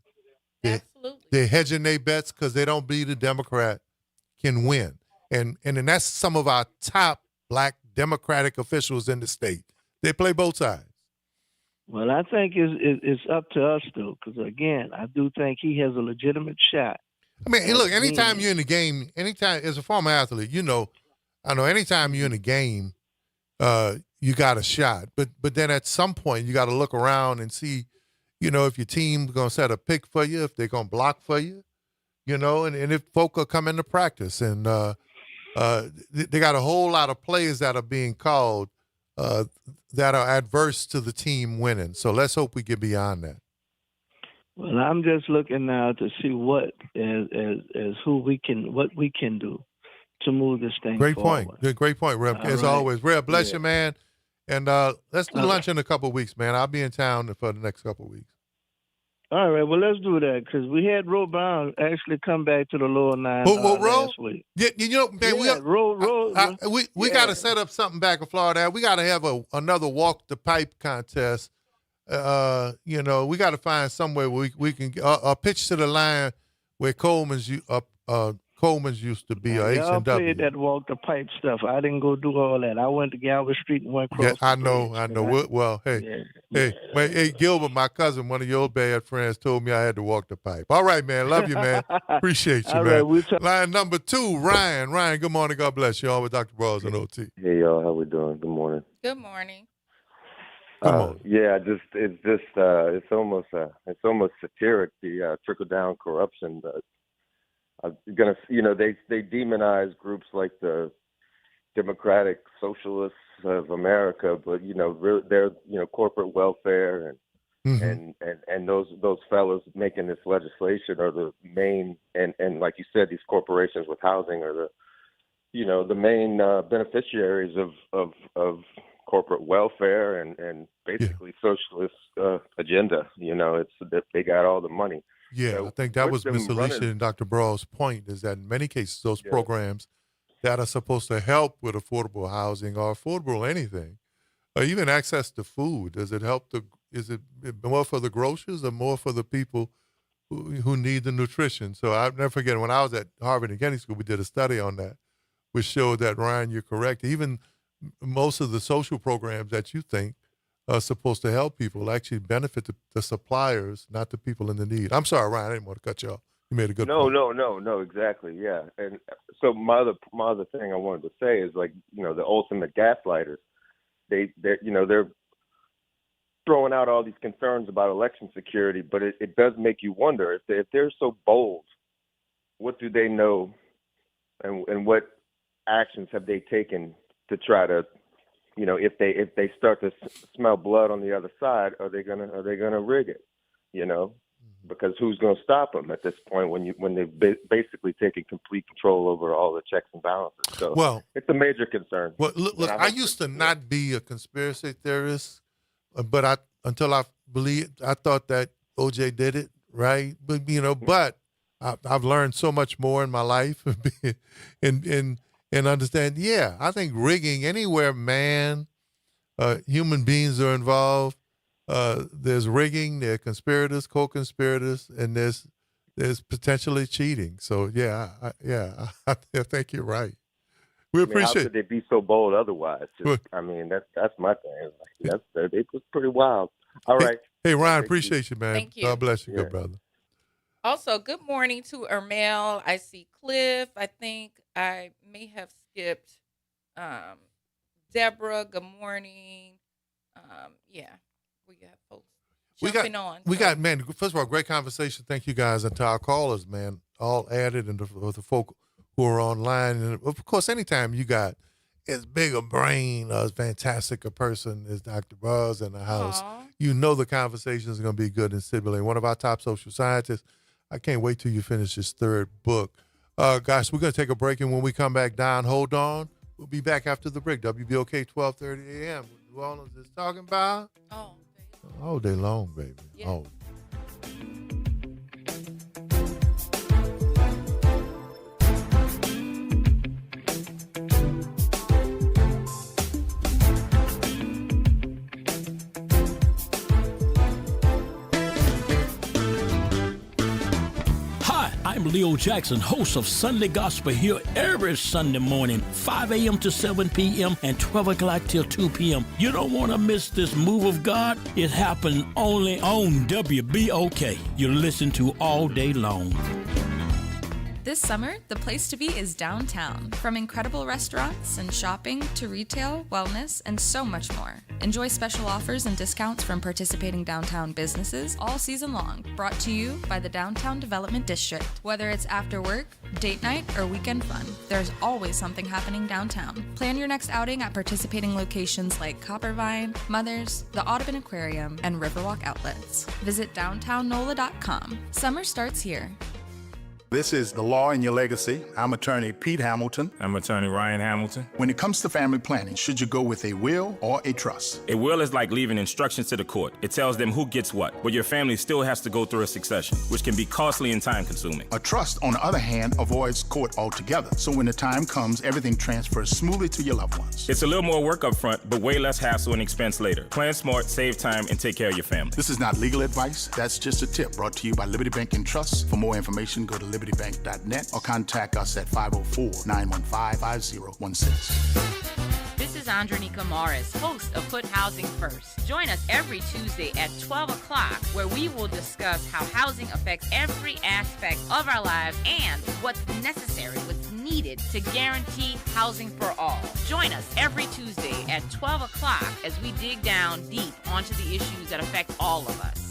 Absolutely. They're hedging their bets because they don't believe the Democrat can win. And that's some of our top black Democratic officials in the state. They play both sides. Well, I think it's up to us, though, because, again, I do think he has a legitimate shot. I mean, look, anytime you're in the game, anytime, as a former athlete, I know anytime you're in the game, you got a shot. But then at some point, you got to look around and see, if your team's going to set a pick for you, if they're going to block for you, and if folk are coming to practice. And they got a whole lot of plays that are being called that are adverse to the team winning. So let's hope we get beyond that. Well, I'm just looking now to see what we can do to move this thing Great forward. point. Great point, Reb. As always, Reb, bless you, man. And let's do lunch in a couple of weeks, man. I'll be in town for the next couple of weeks. All right, well, let's do that because we had Ro Brown actually come back to the lower nine last week. Yeah, man, we got to set up something back in Florida. We got to have another walk the pipe contest. We got to find somewhere where we can a pitch to the line where Coleman's used to be. Y'all played that walk the pipe stuff. I didn't go do all that. I went to Galvin Street and went across. Yeah, I know. Well, hey, Gilbert, my cousin, one of your bad friends, told me I had to walk the pipe. All right, man. Love you, man. Appreciate you, all man. Right, line number 2, Ryan. Ryan, good morning. God bless you. All with Dr. Brawls and OT. Hey, y'all. How we doing? Good morning. Good morning. It's almost satiric, the trickle down corruption. I'm gonna, they demonize groups like the Democratic Socialists of America, but they're corporate welfare and those fellows making this legislation are the main and like you said, these corporations with housing are the main beneficiaries of corporate welfare and basically socialist agenda. They got all the money. Yeah, I think that was Miss Alicia and Dr. Brawl's point is that in many cases, those programs that are supposed to help with affordable housing or affordable anything, or even access to food, does it help is it more for the grocers or more for the people who need the nutrition? So I'll never forget when I was at Harvard and Kennedy School, we did a study on that, which showed that, Ryan, you're correct. Even most of the social programs that you think are supposed to help people actually benefit the suppliers, not the people in the need. I'm sorry, Ryan, I didn't want to cut you off. You made a good point. No, exactly, yeah. And so my other thing I wanted to say is the ultimate gaslighters. They're throwing out all these concerns about election security, but it does make you wonder if they're so bold, what do they know, and what actions have they taken to try to, if they start to smell blood on the other side, are they gonna rig it? Because who's gonna stop them at this point when they've basically taken complete control over all the checks and balances? So it's a major concern. Well, look, I used to not be a conspiracy theorist, but until I thought that OJ did it, right? But but I've learned so much more in my life, and understand, I think rigging anywhere, human beings are involved. There's rigging, there are conspirators, co-conspirators, and there's potentially cheating. So I think you're right. We appreciate. How could they be so bold otherwise? That's my thing. It was pretty wild. All right. Hey, Ryan, appreciate you, man. Thank you. God bless you, good brother. Also, good morning to Ermel. I see Cliff. I think I may have skipped Deborah. Good morning. We got folks jumping on. We got, man, first of all, great conversation. Thank you guys and to our callers, man, all added and the folk who are online. And, of course, anytime you got as big a brain, as fantastic a person as Dr. Buzz in the house, the conversation is going to be good and stimulating. One of our top social scientists. I can't wait till you finish this third book. Guys, we're going to take a break, and when we come back down, hold on. We'll be back after the break. WBOK 12:30 a.m. New Orleans is talking about all day long, baby. Yeah. Oh. I'm Leo Jackson, host of Sunday Gospel here every Sunday morning, 5 a.m. to 7 p.m. and 12 o'clock till 2 p.m. You don't want to miss this move of God. It happens only on WBOK. You listen to all day long. This summer, the place to be is downtown. From incredible restaurants and shopping to retail, wellness, and so much more. Enjoy special offers and discounts from participating downtown businesses all season long. Brought to you by the Downtown Development District. Whether it's after work, date night, or weekend fun, there's always something happening downtown. Plan your next outing at participating locations like Coppervine, Mother's, the Audubon Aquarium, and Riverwalk Outlets. Visit downtownnola.com. Summer starts here. This is The Law in Your Legacy. I'm attorney Pete Hamilton. I'm attorney Ryan Hamilton. When it comes to family planning, should you go with a will or a trust? A will is like leaving instructions to the court. It tells them who gets what, but your family still has to go through a succession, which can be costly and time-consuming. A trust, on the other hand, avoids court altogether. So when the time comes, everything transfers smoothly to your loved ones. It's a little more work up front, but way less hassle and expense later. Plan smart, save time, and take care of your family. This is not legal advice. That's just a tip brought to you by Liberty Bank and Trust. For more information, go to libertybank.net or contact us at 504-915-5016. This is Andronika Morris, host of Put Housing First. Join us every Tuesday at 12 o'clock, where we will discuss how housing affects every aspect of our lives and what's necessary, what's needed to guarantee housing for all. Join us every Tuesday at 12 o'clock as we dig down deep onto the issues that affect all of us.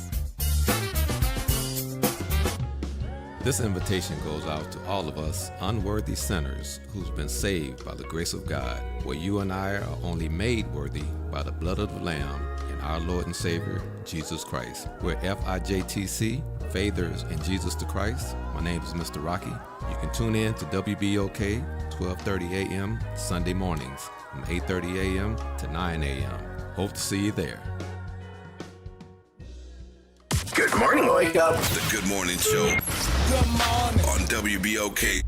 This invitation goes out to all of us unworthy sinners who's been saved by the grace of God, where you and I are only made worthy by the blood of the Lamb and our Lord and Savior, Jesus Christ. We're FIJTC, Faithers in Jesus the Christ. My name is Mr. Rocky. You can tune in to WBOK 12:30 a.m. Sunday mornings from 8:30 a.m. to 9 a.m. Hope to see you there. Good morning, wake up. The Good Morning Show. Good morning. On WBOK.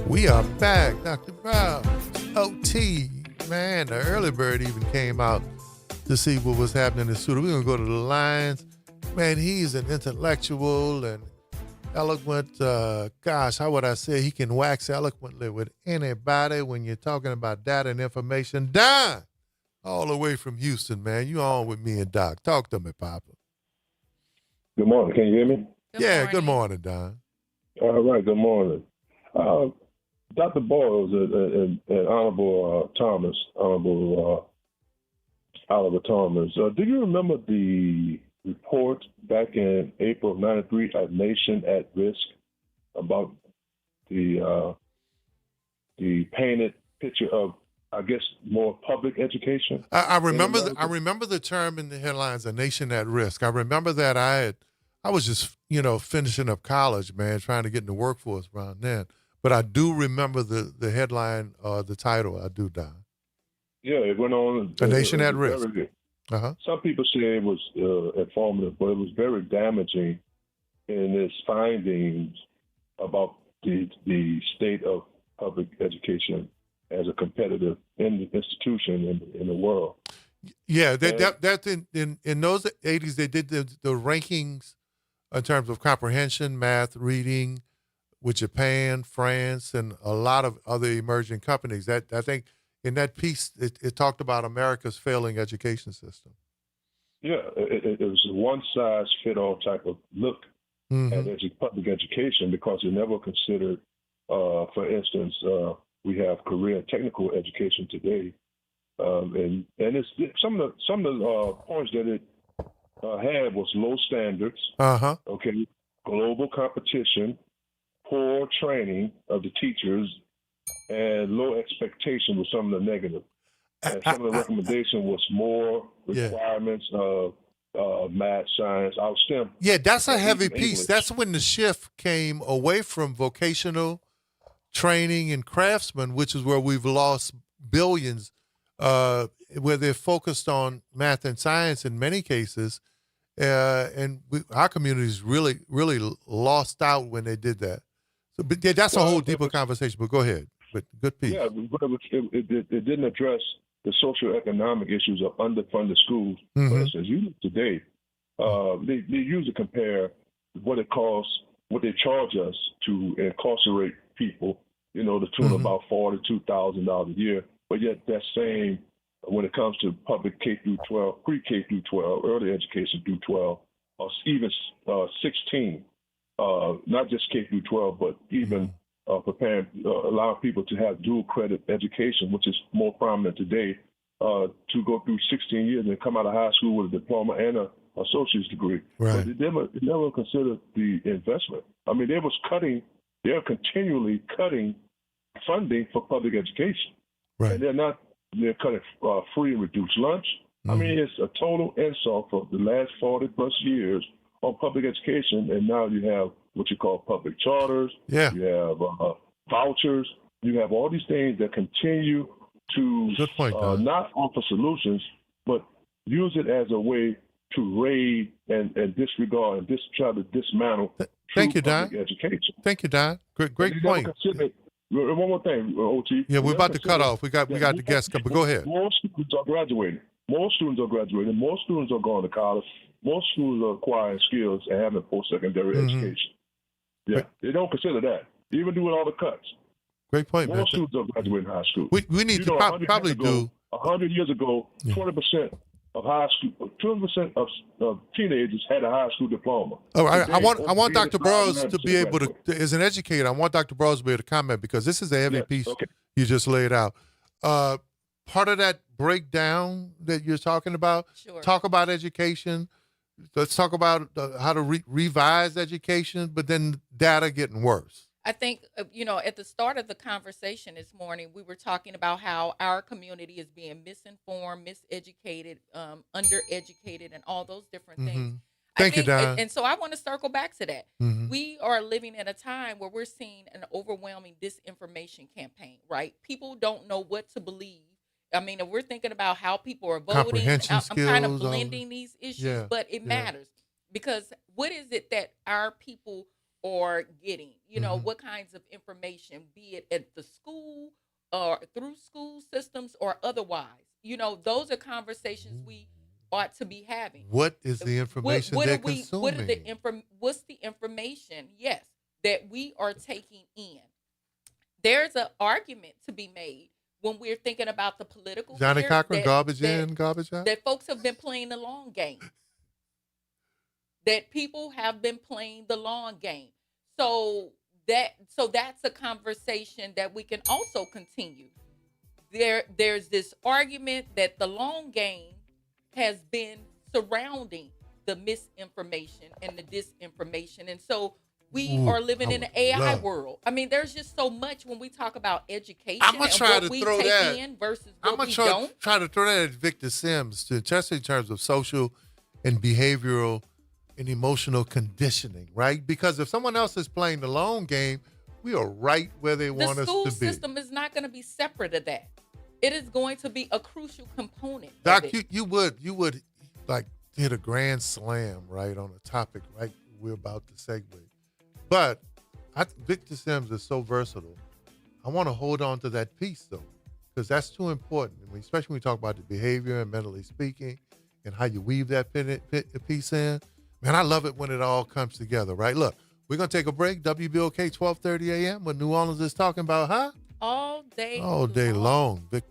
We are back, Dr. Brown. OT. Man, the early bird even came out to see what was happening in the studio. We're going to go to the lines. Man, he's an intellectual and eloquent. Gosh, how would I say? He can wax eloquently with anybody when you're talking about data and information. Don, all the way from Houston, man. You on with me and Doc. Talk to me, Papa. Good morning. Can you hear me? Good morning, Don. All right, good morning. Dr. Boyles and Honorable Thomas, Honorable Oliver Thomas, do you remember the report back in April of '93 at Nation at Risk about the painted picture of, I guess, more public education? I remember the term in the headlines, "A Nation at Risk." I remember that I was just finishing up college, man, trying to get in the workforce around then. But I do remember the headline, the title. I do, Don. Yeah, it went on. "A Nation at Risk." Uh-huh. Some people say it was informative, but it was very damaging in its findings about the state of public education as a competitive institution in the world. Yeah, that's in those 80s, they did the rankings in terms of comprehension, math, reading, with Japan, France, and a lot of other emerging companies. That I think in that piece, it talked about America's failing education system. Yeah, it was a one-size-fit-all type of look at public education, because it never considered, for instance, we have career and technical education today, and it's some of the points that it had was low standards, okay, global competition, poor training of the teachers, and low expectation was some of the negative. And some of the recommendation was more requirements of math, science, our STEM. Yeah, that's a heavy even piece. English. That's when the shift came away from vocational training and craftsmen, which is where we've lost billions, where they're focused on math and science in many cases. Our communities really, really lost out when they did that. So, but yeah, that's a whole deeper conversation. But go ahead. But good piece. Yeah, but it didn't address the socioeconomic issues of underfunded schools. For instance, you look today, they use to compare what it costs, what they charge us to incarcerate people, you know, the tune of about $42,000 a year. But yet that same, when it comes to public K through 12, pre-K through 12, early education through 12, or even 16, not just K through 12, but even preparing, allowing people to have dual credit education, which is more prominent today, to go through 16 years and come out of high school with a diploma and a associate's degree. Right. But they never considered the investment. I mean, they're continually cutting funding for public education. Right. And they're cutting free and reduced lunch. I mean, it's a total insult for the last 40 plus years on public education. And now you have what you call public charters. Yeah. You have vouchers. You have all these things that continue to Good point, not offer solutions, but use it as a way to raid and disregard and try to dismantle Thank you, Don. public education. Thank you, Don. Great point. One more thing, OT. Yeah, we're about to cut off. We got the guests come, but go ahead. More students are graduating. More students are going to college. More schools are acquiring skills and having post-secondary education. Yeah, they don't consider that, even with all the cuts. Great point, More man. students are graduating high school. We need to probably do 100 years ago. 20% of high school, 20% of teenagers had a high school diploma. Oh, I Today, want Dr. Burroughs to 89% be able to, graduate. as an educator, I want Dr. Burroughs to be able to comment because this is a heavy piece you just laid out. Part of that breakdown that you're talking about, talk about education. Let's talk about how to revise education, but then data getting worse. I think, at the start of the conversation this morning, we were talking about how our community is being misinformed, miseducated, undereducated, and all those different things. Thank you, Don. And so I want to circle back to that. We are living in a time where we're seeing an overwhelming disinformation campaign, right? People don't know what to believe. I mean, if we're thinking about how people are voting, I'm kind of blending these issues, but it matters because what is it that our people are getting? What kinds of information, be it at the school or through school systems or otherwise? Those are conversations we ought to be having. What is the information they're consuming? What's the information, yes, that we are taking in? There's an argument to be made when we're thinking about the political Johnny sphere Cochran, garbage in, garbage out? That folks have been playing the long game. That people have been playing the long game. So that's a conversation that we can also continue. There's this argument that the long game has been surrounding the misinformation and the disinformation. And so we are living in an AI world. I mean, there's just so much when we talk about education I'm gonna try and to what we throw take that. in versus I'm what gonna we don't. try to throw that at Victor Sims, just in terms of social and behavioral and emotional conditioning, right? Because if someone else is playing the long game, we are right where they want us The school to be. system is not going to be separate of that. It is going to be a crucial component. Doc, you would like hit a grand slam right on a topic right we're about to segue. But Victor Sims is so versatile. I want to hold on to that piece though, because that's too important. Especially when we talk about the behavior and mentally speaking and how you weave that piece in. Man, I love it when it all comes together, right? Look, we're going to take a break. WBOK 12:30 a.m. what New Orleans is talking about, huh? All day long. Vic.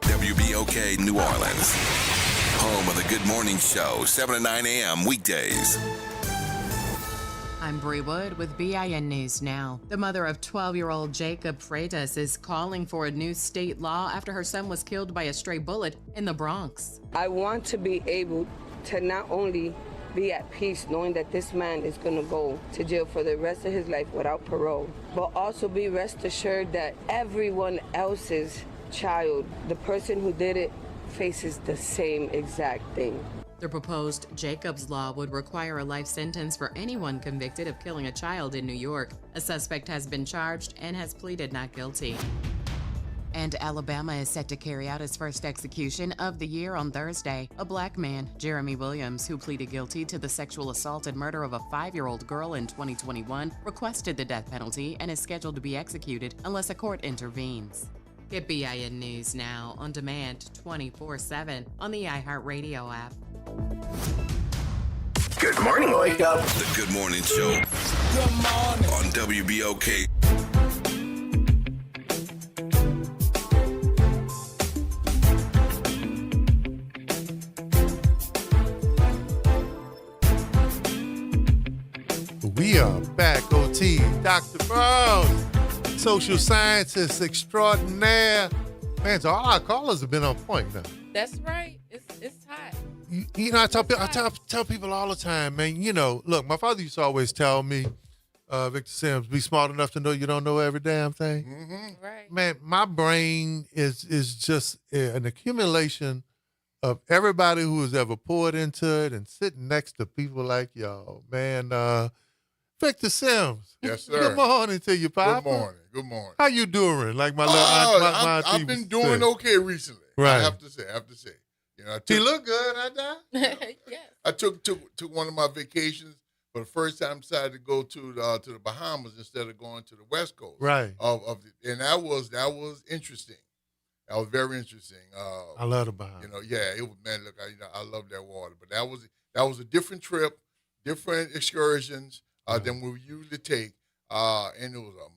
WBOK New Orleans, home of the Good Morning Show, 7 to 9 a.m. weekdays. I'm Bree Wood with BIN News Now. The mother of 12-year-old Jacob Freitas is calling for a new state law after her son was killed by a stray bullet in the Bronx. I want to be able to not only be at peace knowing that this man is going to go to jail for the rest of his life without parole, but also be rest assured that everyone else's child, the person who did it, faces the same exact thing. The proposed Jacobs Law would require a life sentence for anyone convicted of killing a child in New York. A suspect has been charged and has pleaded not guilty. And Alabama is set to carry out its first execution of the year on Thursday. A black man, Jeremy Williams, who pleaded guilty to the sexual assault and murder of a 5-year-old girl in 2021, requested the death penalty and is scheduled to be executed unless a court intervenes. Get BIN News now on demand 24/7 on the iHeartRadio app. Good morning, wake up. The Good Morning Show. Good morning. On WBOK. We are back, OT. Dr. Brown, social scientist extraordinaire. Man, so all our callers have been on point now. That's right. It's hot. You know, I tell people all the time, man, you know, look, my father used to always tell me, Victor Sims, be smart enough to know you don't know every damn thing. Mm-hmm. Right. Man, my brain is just an accumulation of everybody who has ever poured into it and sitting next to people like y'all. Man, Victor Sims. Yes, sir. Good morning to you, Papa. Good morning. Good morning. How you doing? Like my little I've been doing okay recently. Right. I have to say. You know, he look good, huh? Yes. I took one of my vacations for the first time. Decided to go to the Bahamas instead of going to the West Coast. Right. And that was interesting. That was very interesting. I love the Bahamas. You know, yeah, it was, man. Look, I love that water, but that was a different trip, different excursions than we usually take, and it was a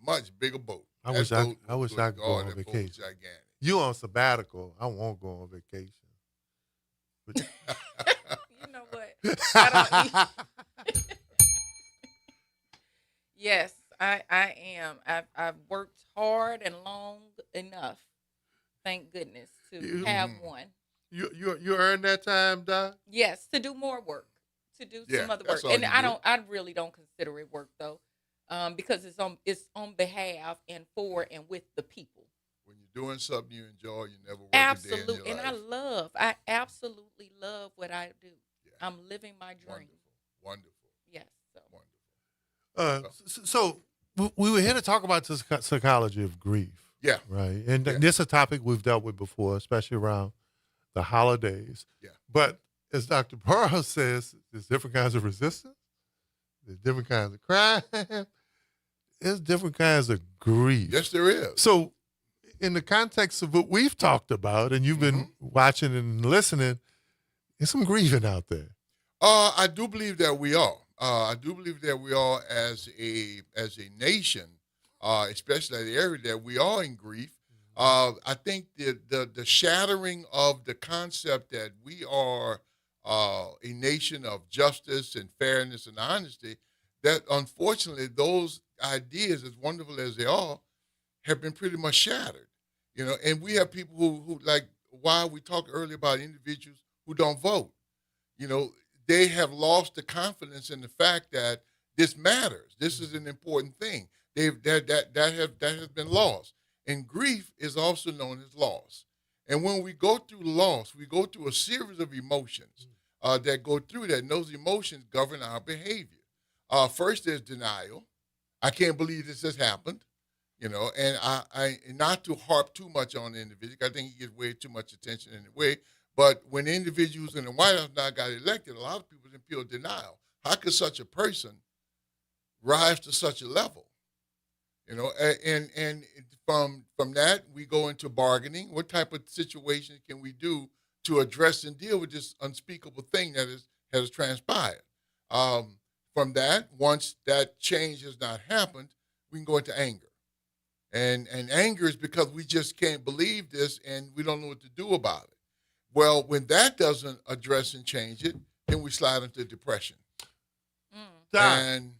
much bigger boat. I wish I could go on vacation. Gigantic. You on sabbatical? I won't go on vacation. But You know what? I don't Yes, I am. I've worked hard and long enough. Thank goodness to have one. You earned that time, Doc? Yes, to do more work, to do some other work, all and you I really don't consider it work though, because it's on behalf and for and with the people. When you're doing something you enjoy, you never work Absolutely, a day in your and life. I absolutely love what I do. Yeah. I'm living my dream. Wonderful. Yes. So. So we were here to talk about the psychology of grief. Yeah. Right. And this is a topic we've dealt with before, especially around the holidays. Yeah. But as Dr. Burroughs says, there's different kinds of resistance. There's different kinds of crime. There's different kinds of grief. Yes, there is. So in the context of what we've talked about, and you've been watching and listening, there's some grieving out there. I do believe that we are. I do believe that we are as a nation, especially the area that we are in grief. I think the shattering of the concept that we are a nation of justice and fairness and honesty, that unfortunately those ideas, as wonderful as they are, have been pretty much shattered. You know, and we have people who like, why we talked earlier about individuals who don't vote. You know, they have lost the confidence in the fact that this matters. This is an important thing. That has been lost. And grief is also known as loss. And when we go through loss, we go through a series of emotions that go through that, and those emotions govern our behavior. First, there's denial. I can't believe this has happened. You know, and I not to harp too much on the individual. I think he gets way too much attention in a way. But when individuals in the White House now got elected, a lot of people in pure denial. How could such a person rise to such a level? You know, and from that we go into bargaining. What type of situation can we do to address and deal with this unspeakable thing that has transpired? From that, once that change has not happened, we can go into anger. And anger is because we just can't believe this and we don't know what to do about it. Well, when that doesn't address and change it, then we slide into depression. And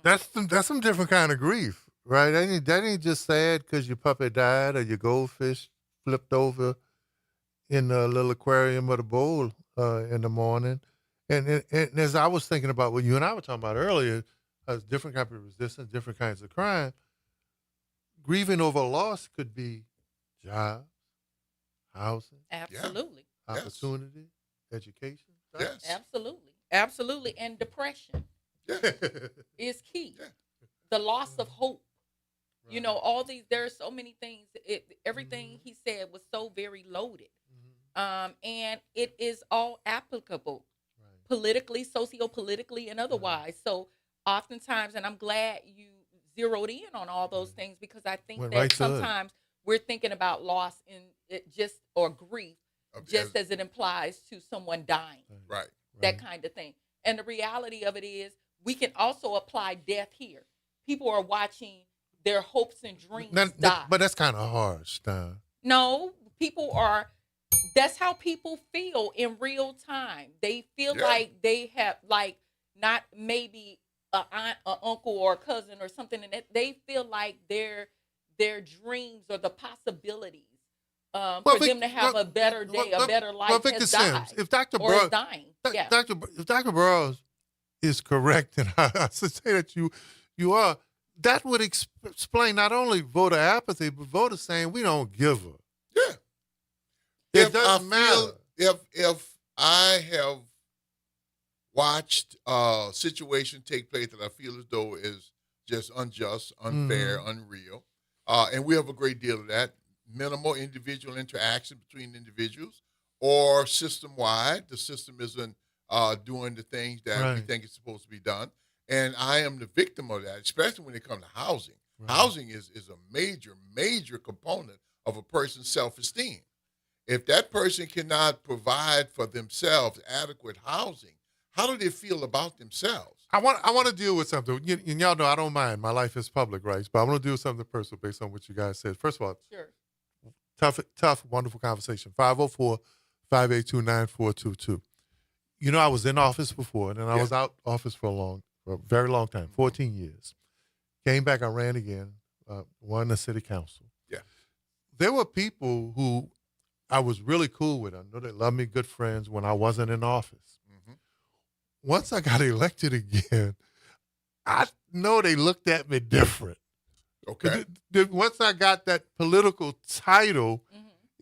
that's some different kind of grief, right? That ain't just sad because your puppy died or your goldfish flipped over in the little aquarium or the bowl. in the morning. And as I was thinking about what you and I were talking about earlier, different kinds of resistance, different kinds of crime, grieving over loss could be jobs, housing, Absolutely. opportunity, education. Yes. Absolutely. And depression is key. The loss of hope. Right. You know, there are so many things. Everything he said was so very loaded. And it is all applicable politically, socio-politically, and otherwise. So oftentimes, and I'm glad you zeroed in on all those things, because I think that sometimes we're thinking about loss or grief just as it implies to someone dying. Right. That kind of thing. And the reality of it is we can also apply death here. People are watching their hopes and dreams die. But that's kind of harsh, Don. No, that's how people feel in real time. They feel like they have, like, not maybe an aunt, an uncle, or a cousin or something, and they feel like their dreams or the possibilities for them to have a better day, a better life has died. If Dr. Or is dying. If Dr. Burroughs is correct, and I should say that you are, that would explain not only voter apathy, but voters saying we don't give a. Yeah. It doesn't matter. If I have watched a situation take place that I feel as though is just unjust, unfair, unreal, and we have a great deal of that, minimal individual interaction between individuals, or system-wide, the system isn't doing the things that we think is supposed to be done. And I am the victim of that, especially when it comes to housing. Right. Housing is a major, major component of a person's self-esteem. If that person cannot provide for themselves adequate housing, how do they feel about themselves? I want to deal with something. And y'all know I don't mind. My life is public, right? But I want to do something personal based on what you guys said. First of all, tough, wonderful conversation. 504-582-9422. You know, I was in office before, and then I was out office for a very long time, 14 years. Came back, I ran again, won the city council. Yeah. There were people who I was really cool with. I know they loved me, good friends, when I wasn't in office. Once I got elected again, I know they looked at me different. Okay. Once I got that political title,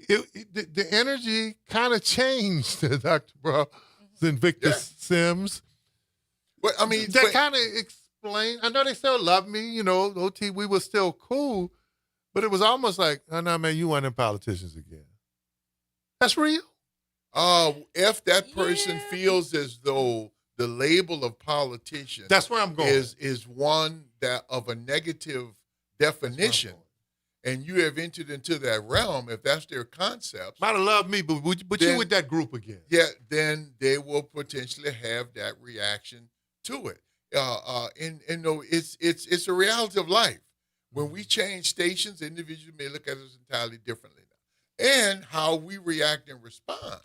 the energy kind of changed, Dr. Burroughs and Victor Sims. Well, I mean, that kind of explained. I know they still love me, you know, OT, we were still cool, but it was almost like, oh, no, man, you weren't in politicians again. That's real. If that person feels as though the label of politician, that's where I'm going, is one that of a negative definition, and you have entered into that realm, if that's their concept, might have loved me, but you with that group again. Yeah, then they will potentially have that reaction to it. And no, it's a reality of life. When we change stations, individuals may look at us entirely differently now, and how we react and respond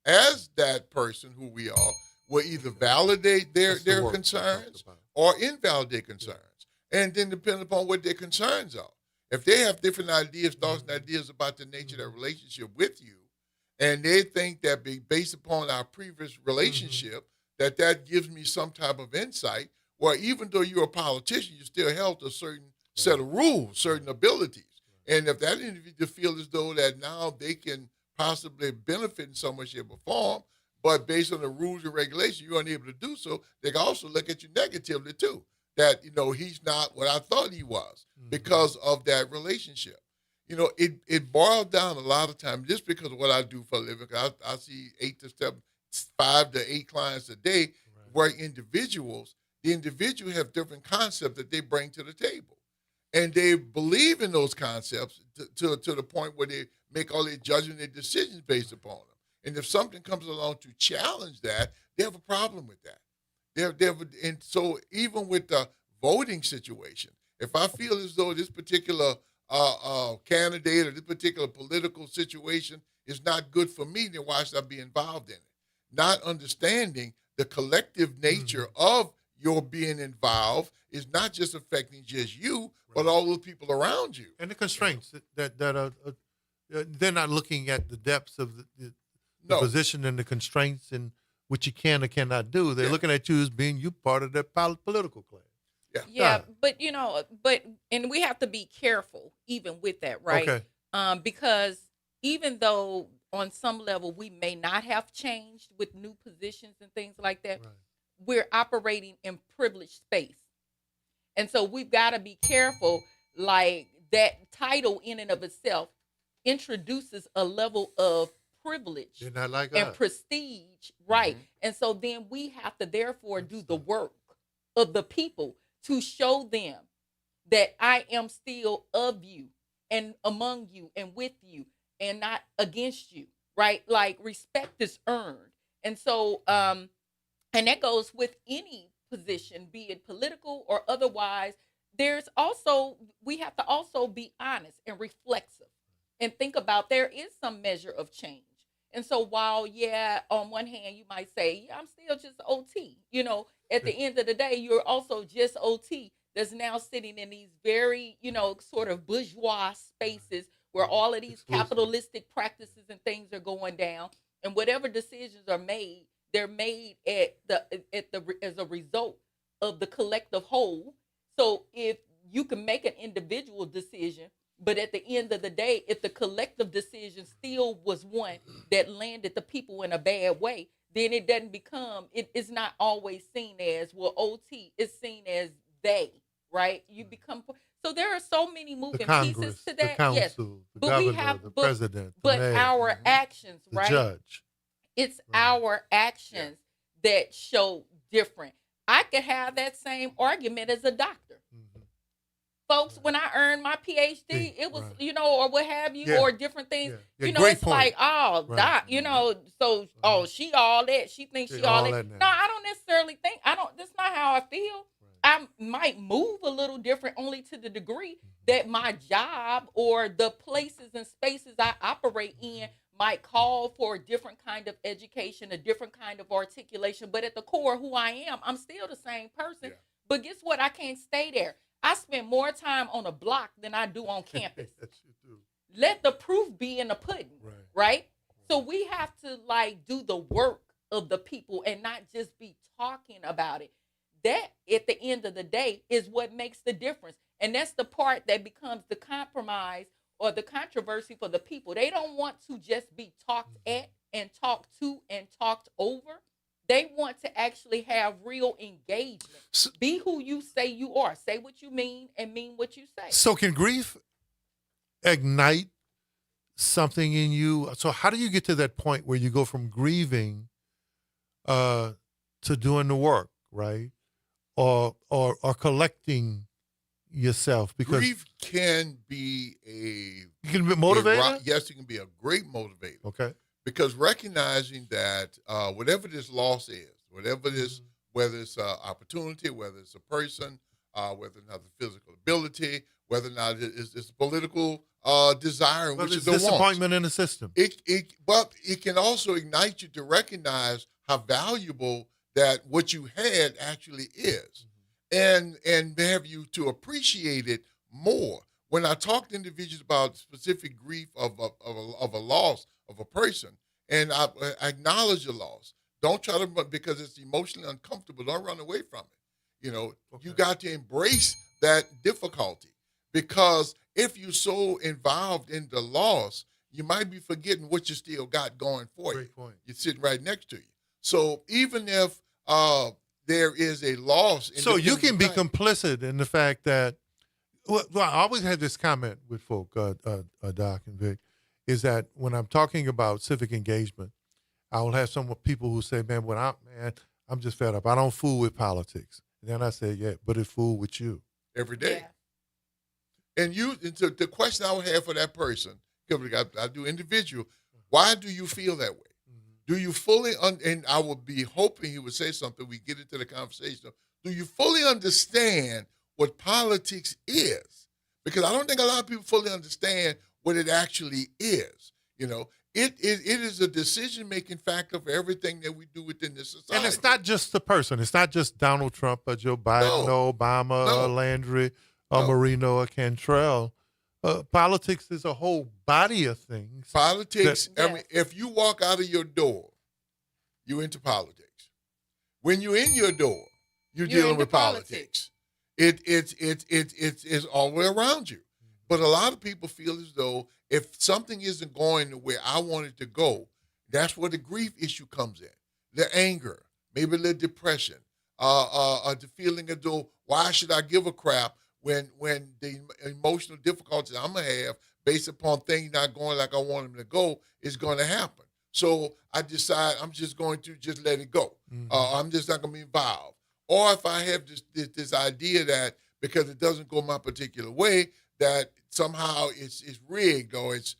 as that person who we are will either validate their concerns or invalidate concerns, and then depending upon what their concerns are. If they have different ideas, thoughts, and ideas about the nature of their relationship with you, and they think that based upon our previous relationship, that gives me some type of insight, well, even though you're a politician, you still held a certain set of rules, certain abilities. And if that individual feels as though that now they can possibly benefit in some way, shape, or form, but based on the rules and regulations, you're unable to do so, they can also look at you negatively too. That, you know, he's not what I thought he was because of that relationship. You know, it boils down a lot of times, just because of what I do for a living. I see 5 to 8 clients a day, where the individual have different concepts that they bring to the table. And they believe in those concepts to the point where they make all their judgment and decisions based upon them. And if something comes along to challenge that, they have a problem with that. And so even with the voting situation, if I feel as though this particular candidate or this particular political situation is not good for me, then why should I be involved in it? Not understanding the collective nature of your being involved is not just affecting just you, but all the people around you. And the constraints that are they're not looking at the depths of the the No. position and the constraints and what you can or cannot do. They're looking at you as being you part of their political class. Yeah, but and we have to be careful even with that, right? Okay. Because even though on some level we may not have changed with new positions and things like that, we're operating in privileged space. And so we've got to be careful, like that title in and of itself introduces a level of privilege They're not like and us. prestige, right? And so then we have to therefore do the work of the people to show them that I am still of you and among you and with you and not against you, right? Like respect is earned. And so, and that goes with any position, be it political or otherwise. We have to also be honest and reflexive and think about there is some measure of change. And so while, on one hand, you might say, I'm still just OT, at the end of the day, you're also just OT that's now sitting in these very, sort of bourgeois spaces where all of these capitalistic practices and things are going down. And whatever decisions are made, they're made as a result of the collective whole. So if you can make an individual decision, but at the end of the day, if the collective decision still was one that landed the people in a bad way, then it doesn't become, it's not always seen as, OT, it's seen as they, right? You become, so there are so many moving pieces to that. The council, the governor, the president, the mayor, our actions, the right? judge. It's our actions that show different. I could have that same argument as a doctor. Folks, when I earned my PhD, it was, or what have you, or different things, it's point. like, doc, so, she all that. She thinks she all that. No, I don't necessarily think, that's not how I feel. I might move a little different only to the degree that my job or the places and spaces I operate in might call for a different kind of education, a different kind of articulation. But at the core, who I am, I'm still the same person. But guess what? I can't stay there. I spend more time on a block than I do on campus. Let the proof be in the pudding, right? So we have to do the work of the people and not just be talking about it. That, at the end of the day, is what makes the difference. And that's the part that becomes the compromise or the controversy for the people. They don't want to just be talked at and talked to and talked over. They want to actually have real engagement. Be who you say you are. Say what you mean and mean what you say. So can grief ignite something in you? So how do you get to that point where you go from grieving to doing the work, right? Or collecting yourself? Because grief can be a... You can be motivated? Yes, it can be a great motivator. Okay. Because recognizing that whatever this loss is, whatever this, whether it's an opportunity, whether it's a person, whether or not the physical ability, whether or not it's political desire, But which it's is the disappointment in the system. But it can also ignite you to recognize how valuable that what you had actually is, and have you to appreciate it more. When I talk to individuals about specific grief of a loss of a person, and I acknowledge the loss. Don't try to, because it's emotionally uncomfortable, don't run away from it. You got to embrace that difficulty, because if you're so involved in the loss, you might be forgetting what you still got going for you. Great point. You're sitting right next to you. So even if there is a loss. So you can be complicit in the fact that, well, I always have this comment with folk, Doc and Vic, is that when I'm talking about civic engagement, I will have some people who say, man, I'm just fed up. I don't fool with politics. And then I say, yeah, but it fool with you. Every day. Yeah. And so the question I would have for that person, because I do individual, why do you feel that way? Do you fully, and I would be hoping he would say something, we get into the conversation, do you fully understand what politics is? Because I don't think a lot of people fully understand what it actually is. It is a decision-making factor for everything that we do within this society. And it's not just the person. It's not just Donald Trump or Joe Biden or Obama or Landry or Marino or Cantrell. Politics is a whole body of things. Politics, I mean, if you walk out of your door, you're into politics. When you're in your door, you're dealing with politics. It's all the way around you. But a lot of people feel as though if something isn't going the way I want it to go, that's where the grief issue comes in. The anger, maybe the depression, the feeling as though, why should I give a crap when the emotional difficulties I'm going to have based upon things not going like I want them to go is going to happen. So I decide I'm just going to just let it go. I'm just not going to be involved. Or if I have this idea that because it doesn't go my particular way, that somehow it's rigged or it's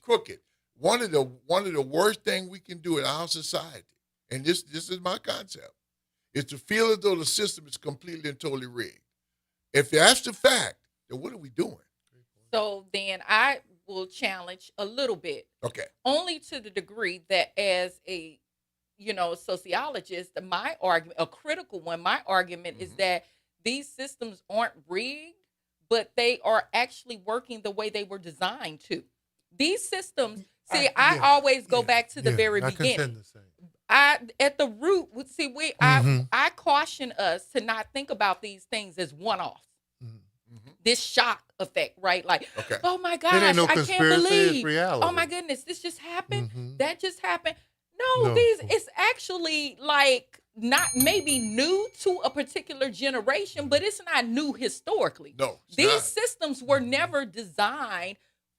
crooked. One of the worst things we can do in our society, and this is my concept, is to feel as though the system is completely and totally rigged. If that's the fact, then what are we doing? So then I will challenge a little bit. Okay. Only to the degree that as a, sociologist, my argument, a critical one, my argument is that these systems aren't rigged, but they are actually working the way they were designed to. These systems, I always go back to the very beginning. At the root, I caution us to not think about these things as one-offs. This shock effect, right? Like, oh my gosh, I can't believe. It's reality. Oh my goodness, this just happened. That just happened. No, it's actually like not maybe new to a particular generation, but it's not new historically. No, these systems were never designed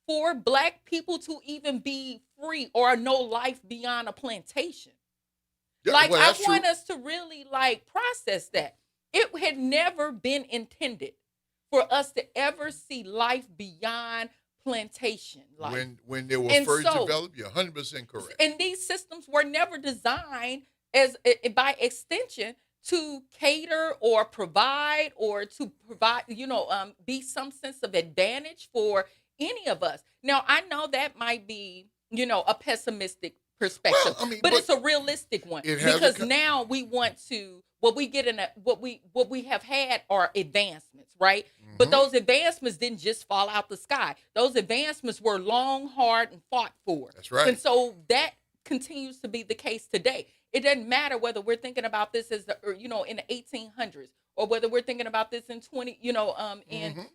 for Black people to even be free or know life beyond a plantation. Yeah, I true. want us to really process that. It had never been intended for us to ever see life beyond plantation life. When they were first developed, you're 100% correct. And these systems were never designed as by extension to cater or provide be some sense of advantage for any of us. Now, I know that might be, a pessimistic perspective, but it's a realistic one because now we want to, what we have had are advancements, right? But those advancements didn't just fall out the sky. Those advancements were long, hard, and fought for. That's right. And so that continues to be the case today. It doesn't matter whether we're thinking about this as in the 1800s or whether we're thinking about this in in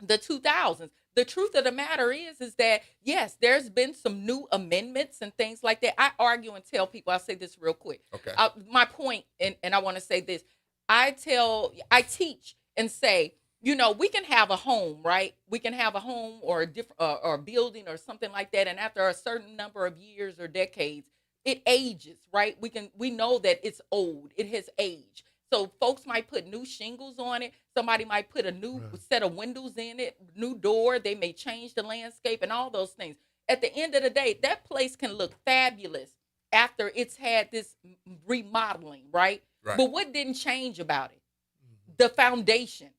the 2000s. The truth of the matter is that, yes, there's been some new amendments and things like that. I argue and tell people, I'll say this real quick. Okay. My point, and I want to say this, I teach and say, we can have a home, right? We can have a home or a different or a building or something like that. And after a certain number of years or decades, it ages, right? We know that it's old. It has aged. So folks might put new shingles on it. Somebody might put a new set of windows in it, new door. They may change the landscape and all those things. At the end of the day, that place can look fabulous after it's had this remodeling, right? But what didn't change about it? The foundation.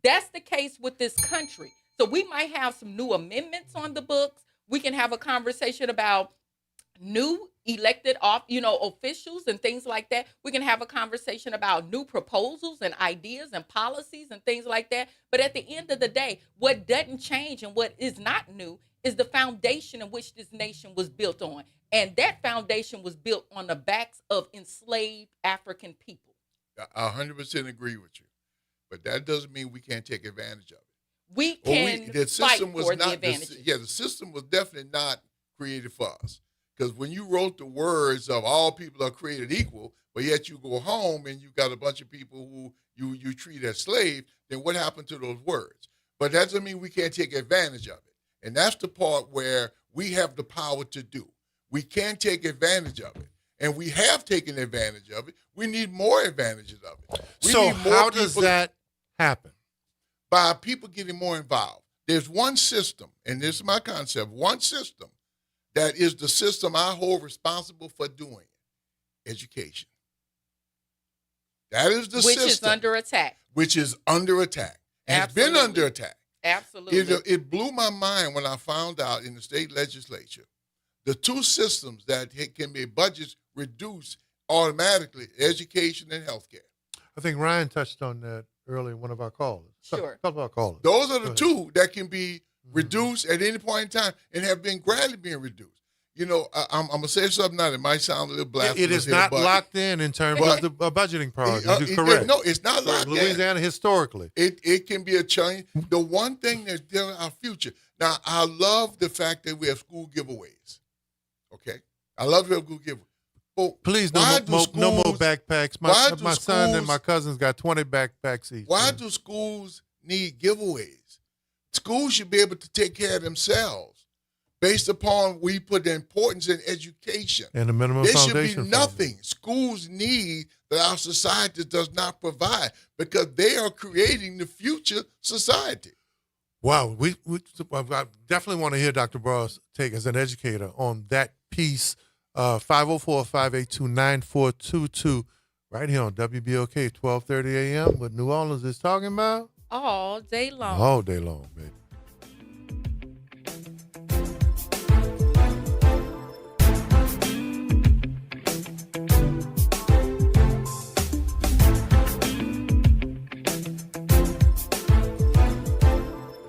That's the case with this country. So we might have some new amendments on the books. We can have a conversation about new elected officials and things like that. We can have a conversation about new proposals and ideas and policies and things like that. But at the end of the day, what doesn't change and what is not new is the foundation in which this nation was built on. And that foundation was built on the backs of enslaved African people. I 100% agree with you. But that doesn't mean we can't take advantage of it. We can fight for the advantages. The system was definitely not created for us. Because when you wrote the words of all people are created equal, but yet you go home and you got a bunch of people who you treat as slaves, then what happened to those words? But that doesn't mean we can't take advantage of it. And that's the part where we have the power to do. We can take advantage of it. And we have taken advantage of it. We need more advantages of it. So how does that happen? By people getting more involved. There's one system, and this is my concept, one system that is the system I hold responsible for doing it. Education. That is the system. Which is under attack. Which is under attack. And it's been under attack. Absolutely. It blew my mind when I found out in the state legislature, the two systems that can be budgets reduced automatically, education and healthcare. I think Ryan touched on that earlier in one of our callers. Sure. A couple of our callers. Those are the two that can be reduced at any point in time and have been gradually being reduced. You know, I'm going to say something now that might sound a little blasphemous. It is not locked in terms of the budgeting priorities. You're correct. No, it's not locked in. Louisiana, historically. It can be a change. The one thing that's dealing with our future. Now, I love the fact that we have school giveaways. Okay? I love the school giveaways. But please, no more backpacks. My son and my cousins got 20 backpacks each. Why do schools need giveaways? Schools should be able to take care of themselves. Based upon we put the importance in education. And the minimum there foundation. There should be nothing schools need that our society does not provide because they are creating the future society. Wow. I definitely want to hear Dr. Braw's take as an educator on that piece. 504-582-9422 right here on WBOK, 12:30 a.m. What New Orleans is talking about? All day long. All day long, baby.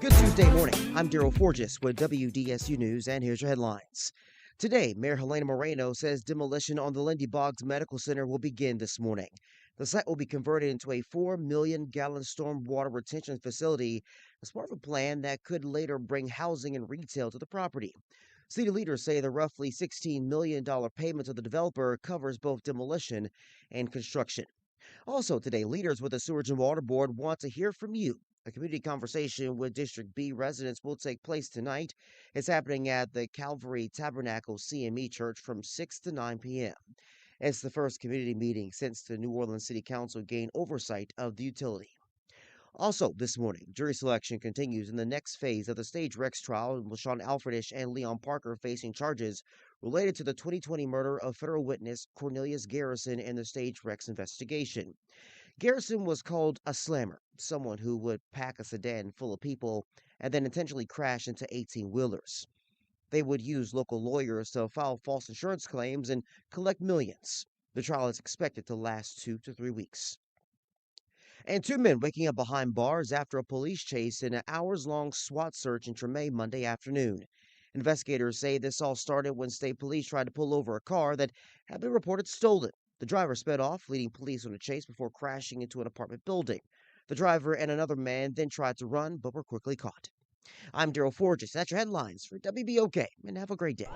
Tuesday morning, I'm Daryl Forges with WDSU News, and here's your headlines. Today, Mayor Helena Moreno says demolition on the Lindy Boggs Medical Center will begin this morning. The site will be converted into a 4 million-gallon stormwater retention facility as part of a plan that could later bring housing and retail to the property. City leaders say the roughly $16 million payment to the developer covers both demolition and construction. Also today, leaders with the Sewerage and Water Board want to hear from you. A community conversation with District B residents will take place tonight. It's happening at the Calvary Tabernacle CME Church from 6 to 9 p.m. It's the first community meeting since the New Orleans City Council gained oversight of the utility. Also this morning, jury selection continues in the next phase of the Stage Rex trial, with Sean Alfredish and Leon Parker facing charges related to the 2020 murder of federal witness Cornelius Garrison in the Stage Rex investigation. Garrison was called a slammer, someone who would pack a sedan full of people and then intentionally crash into 18-wheelers. They would use local lawyers to file false insurance claims and collect millions. The trial is expected to last 2 to 3 weeks. And 2 men waking up behind bars after a police chase in an hours-long SWAT search in Treme Monday afternoon. Investigators say this all started when state police tried to pull over a car that had been reported stolen. The driver sped off, leading police on a chase before crashing into an apartment building. The driver and another man then tried to run, but were quickly caught. I'm Daryl Forges. That's your headlines for WBOK, and have a great day.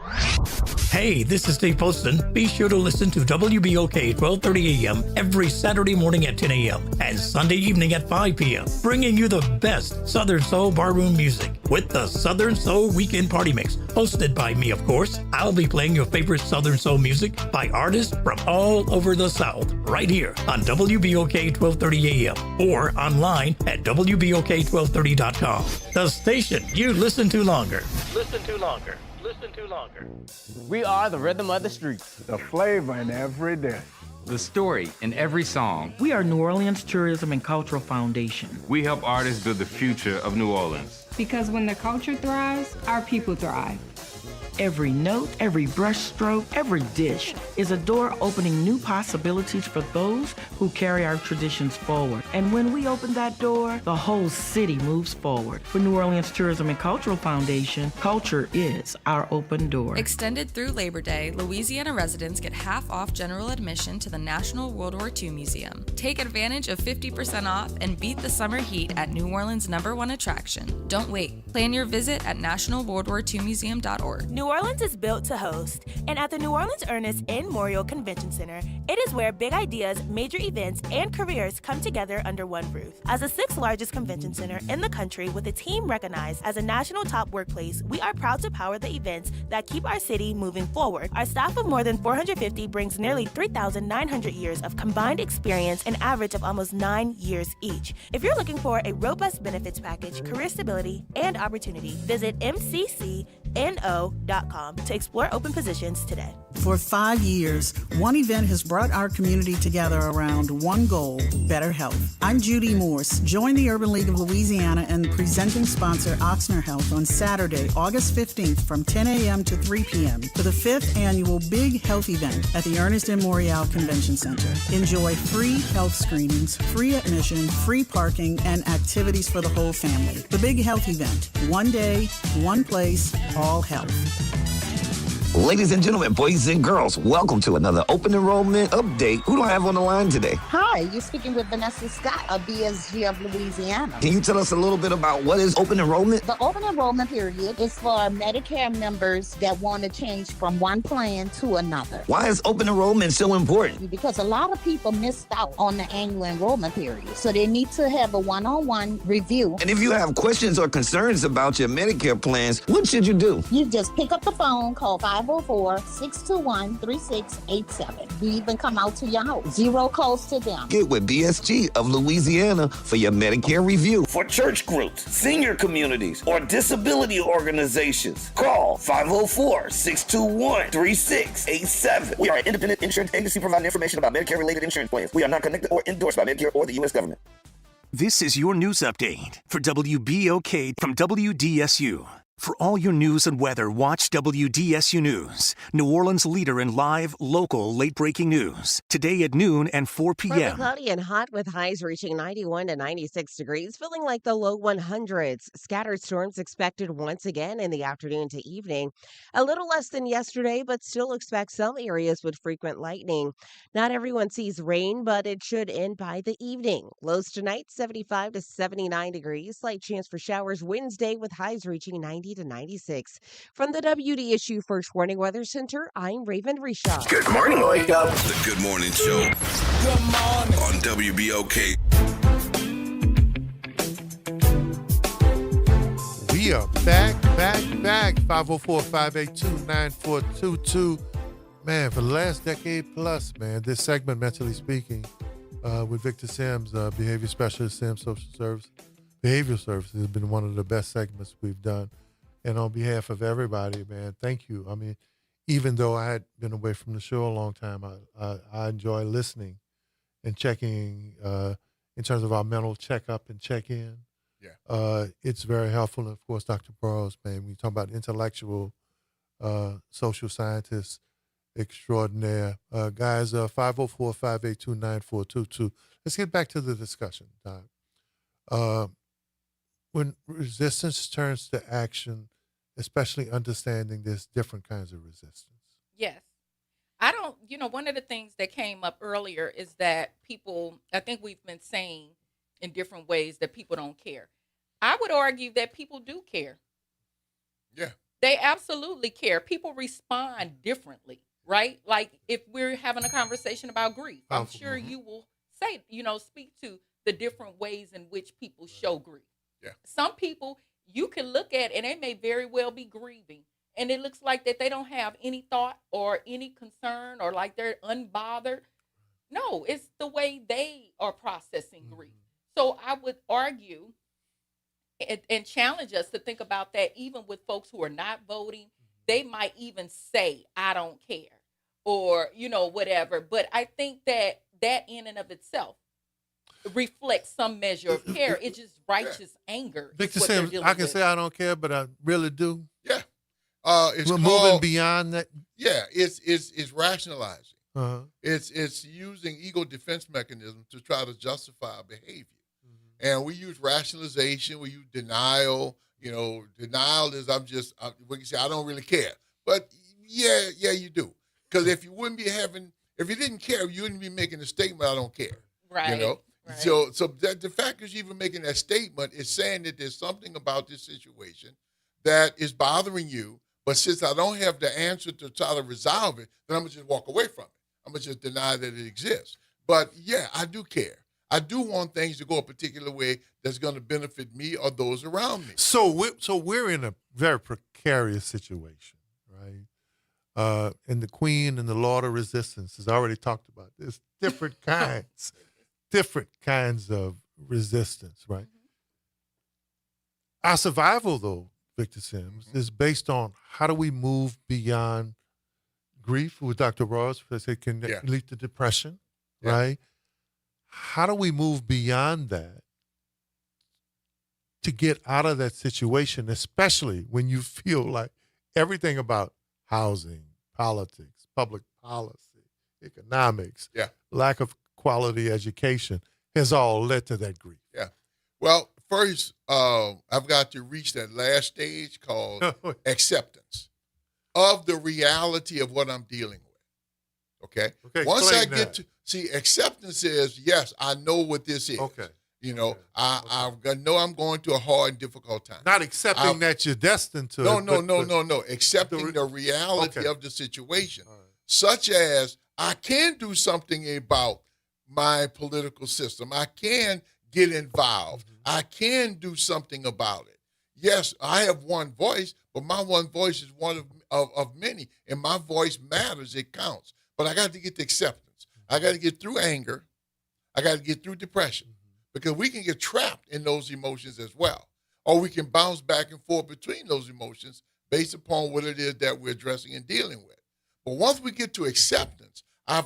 Hey, this is Dave Poston. Be sure to listen to WBOK 12:30 a.m. every Saturday morning at 10 a.m. and Sunday evening at 5 p.m., bringing you the best Southern Soul barroom music with the Southern Soul Weekend Party Mix, hosted by me, of course. I'll be playing your favorite Southern Soul music by artists from all over the South, right here on WBOK 12:30 a.m. or online at WBOK1230.com. The station you listen to longer. Listen to longer. Listen to longer. We are the rhythm of the streets. The flavor in every day. The story in every song. We are New Orleans Tourism and Cultural Foundation. We help artists build the future of New Orleans. Because when the culture thrives, our people thrive. Every note, every brushstroke, every dish is a door opening new possibilities for those who carry our traditions forward. And when we open that door, the whole city moves forward. For New Orleans Tourism and Cultural Foundation, culture is our open door. Extended through Labor Day, Louisiana residents get half off general admission to the National World War II Museum. Take advantage of 50% off and beat the summer heat at New Orleans' #1 attraction. Don't wait. Plan your visit at nationalworldwar2museum.org. New Orleans is built to host, and at the New Orleans Ernest N. Morial Convention Center, it is where big ideas, major events, and careers come together under one roof. As the 6th largest convention center in the country with a team recognized as a national top workplace, we are proud to power the events that keep our city moving forward. Our staff of more than 450 brings nearly 3,900 years of combined experience, an average of almost 9 years each. If you're looking for a robust benefits package, career stability, and opportunity, visit mccno.com to explore open positions today. For 5 years, one event has brought our community together around one goal, better health. I'm Judy Morse. Join the Urban League of Louisiana and the presenting sponsor, Oxner Health, on Saturday, August 15th from 10 a.m. to 3 p.m. for the 5th annual Big Health event at the Ernest M. Morial Convention Center. Enjoy free health screenings, free admission, free parking, and activities for the whole family. The Big Health event. One day, one place, all health. Ladies and gentlemen, boys and girls, welcome to another open enrollment update. Who do I have on the line today? Hi, you're speaking with Vanessa Scott of BSG of Louisiana. Can you tell us a little bit about what is open enrollment? The open enrollment period is for Medicare members that want to change from one plan to another. Why is open enrollment so important? Because a lot of people missed out on the annual enrollment period, so they need to have a one-on-one review. And if you have questions or concerns about your Medicare plans, what should you do? You just pick up the phone, call 504-621-3687. We even come out to your house. Zero cost to them. Get with BSG of Louisiana for your Medicare review. For church groups, senior communities, or disability organizations, call 504-621-3687. We are an independent insurance agency providing information about Medicare-related insurance plans. We are not connected or endorsed by Medicare or the U.S. government. This is your news update for WBOK from WDSU. For all your news and weather, watch WDSU News, New Orleans' leader in live, local, late-breaking news. Today at noon and 4 Partly p.m. cloudy and hot with highs reaching 91 to 96 degrees, feeling like the low 100s. Scattered storms expected once again in the afternoon to evening. A little less than yesterday, but still expect some areas with frequent lightning. Not everyone sees rain, but it should end by the evening. Lows tonight, 75 to 79 degrees. Slight chance for showers Wednesday with highs reaching 90 to 96. From the WDSU First Warning Weather Center, I'm Raven Rishaw. Good morning, wake up. The Good Morning Show. Good morning. On WBOK. We are back. 504-582-9422. Man, for the last decade plus, man, this segment, Mentally Speaking, with Victor Sims, behavior specialist, Sims Social Service, Behavioral Services, has been one of the best segments we've done. And on behalf of everybody, man, thank you. I mean, even though I had been away from the show a long time, I enjoy listening and checking in terms of our mental checkup and check-in. Yeah. It's very helpful. And of course, Dr. Burroughs, man, when you talk about intellectual social scientist extraordinaire. Guys, 504-582-9422. Let's get back to the discussion, Doc. When resistance turns to action, especially understanding there's different kinds of resistance. Yes. One of the things that came up earlier is that people, I think we've been saying in different ways that people don't care. I would argue that people do care. Yeah. They absolutely care. People respond differently, right? Like if we're having a conversation about grief, I'm sure you will say, speak to the different ways in which people show grief. Yeah. Some people you can look at and they may very well be grieving and it looks like that they don't have any thought or any concern or like they're unbothered. No, it's the way they are processing grief. So I would argue and challenge us to think about that even with folks who are not voting. They might even say, I don't care or, whatever. But I think that in and of itself reflects some measure of care. It's just righteous anger. Victor Sims, I can say I don't care, but I really do. Yeah. We're moving beyond that. Yeah, it's rationalizing. Uh-huh. It's using ego defense mechanisms to try to justify behavior. And we use rationalization, we use denial. Denial is we can say I don't really care. But yeah, you do. Because if you didn't care, you wouldn't be making a statement, I don't care. Right. Right. So that the fact that you're even making that statement is saying that there's something about this situation that is bothering you. But since I don't have the answer to try to resolve it, then I'm going to just walk away from it. I'm going to just deny that it exists. But yeah, I do care. I do want things to go a particular way that's going to benefit me or those around me. So we're in a very precarious situation, right? And the Queen and the Lord of Resistance has already talked about this. Different kinds of resistance, right? Our survival, though, Victor Sims, is based on how do we move beyond grief with Dr. Ross, because it can lead to depression, right? How do we move beyond that to get out of that situation, especially when you feel like everything about housing, politics, public policy, economics, lack of quality education has all led to that grief? Yeah. Well, first, I've got to reach that last stage called acceptance of the reality of what I'm dealing with. Okay. Once I get to see, acceptance is, yes, I know what this is. Okay. You know, I know I'm going through a hard and difficult time. Not accepting that you're destined to it. No. Accepting the reality of the situation, such as I can do something about my political system. I can get involved. I can do something about it. Yes, I have one voice, but my one voice is one of many, and my voice matters. It counts. But I got to get the acceptance. I got to get through anger. I got to get through depression, because we can get trapped in those emotions as well, or we can bounce back and forth between those emotions based upon what it is that we're addressing and dealing with. But once we get to acceptance, I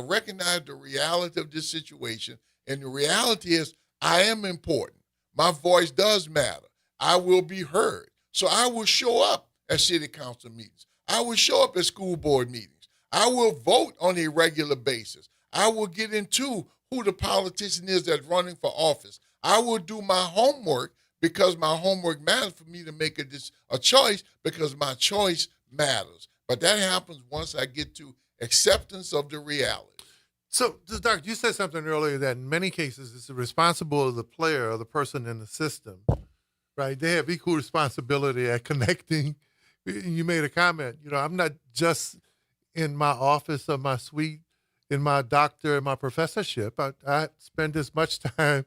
recognize the reality of this situation, and the reality is I am important. My voice does matter. I will be heard. So I will show up at city council meetings. I will show up at school board meetings. I will vote on a regular basis. I will get into who the politician is that's running for office. I will do my homework, because my homework matters for me to make a choice, because my choice matters. But that happens once I get to acceptance of the reality. So, Doctor, you said something earlier that in many cases it's the responsibility of the player or the person in the system, right? They have equal responsibility at connecting. You made a comment, I'm not just in my office or my suite, in my doctor and my professorship. I spend as much time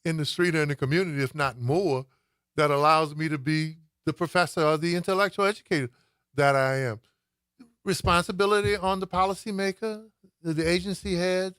in the street or in the community, if not more, that allows me to be the professor or the intellectual educator that I am. Responsibility on the policymaker, the agency head,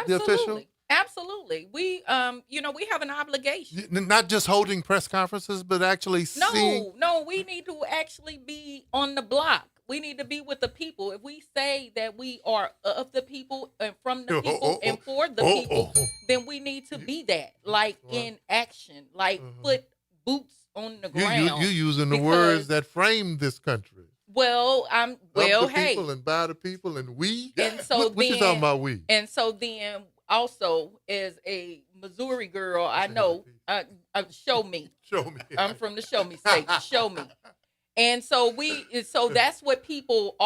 the official. Absolutely. We, we have an obligation. Not just holding press conferences, but actually seeing. No, we need to actually be on the block. We need to be with the people. If we say that we are of the people and from the people and for the people, then we need to be that, like in action, like put boots on the ground. You using the words that framed this country. Well, people and by the people and we. And so what you talking about we? And so then also as a Missouri girl, I know. Show me. Show me. I'm from the show me state. Show me. And so that's what people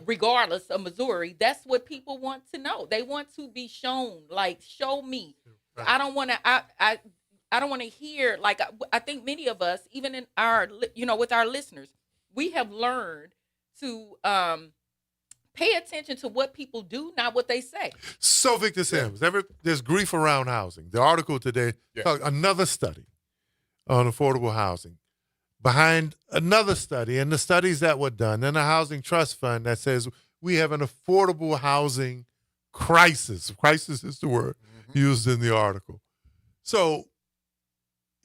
regardless of Missouri, that's what people want to know. They want to be shown, like, show me. Right. I don't want to, I don't want to hear, like, I think many of us, even in our, with our listeners, we have learned to pay attention to what people do, not what they say. So, Victor Sims, there's grief around housing. The article today, another study on affordable housing. Behind another study, and the studies that were done, and a housing trust fund that says we have an affordable housing crisis. Crisis is the word used in the article. So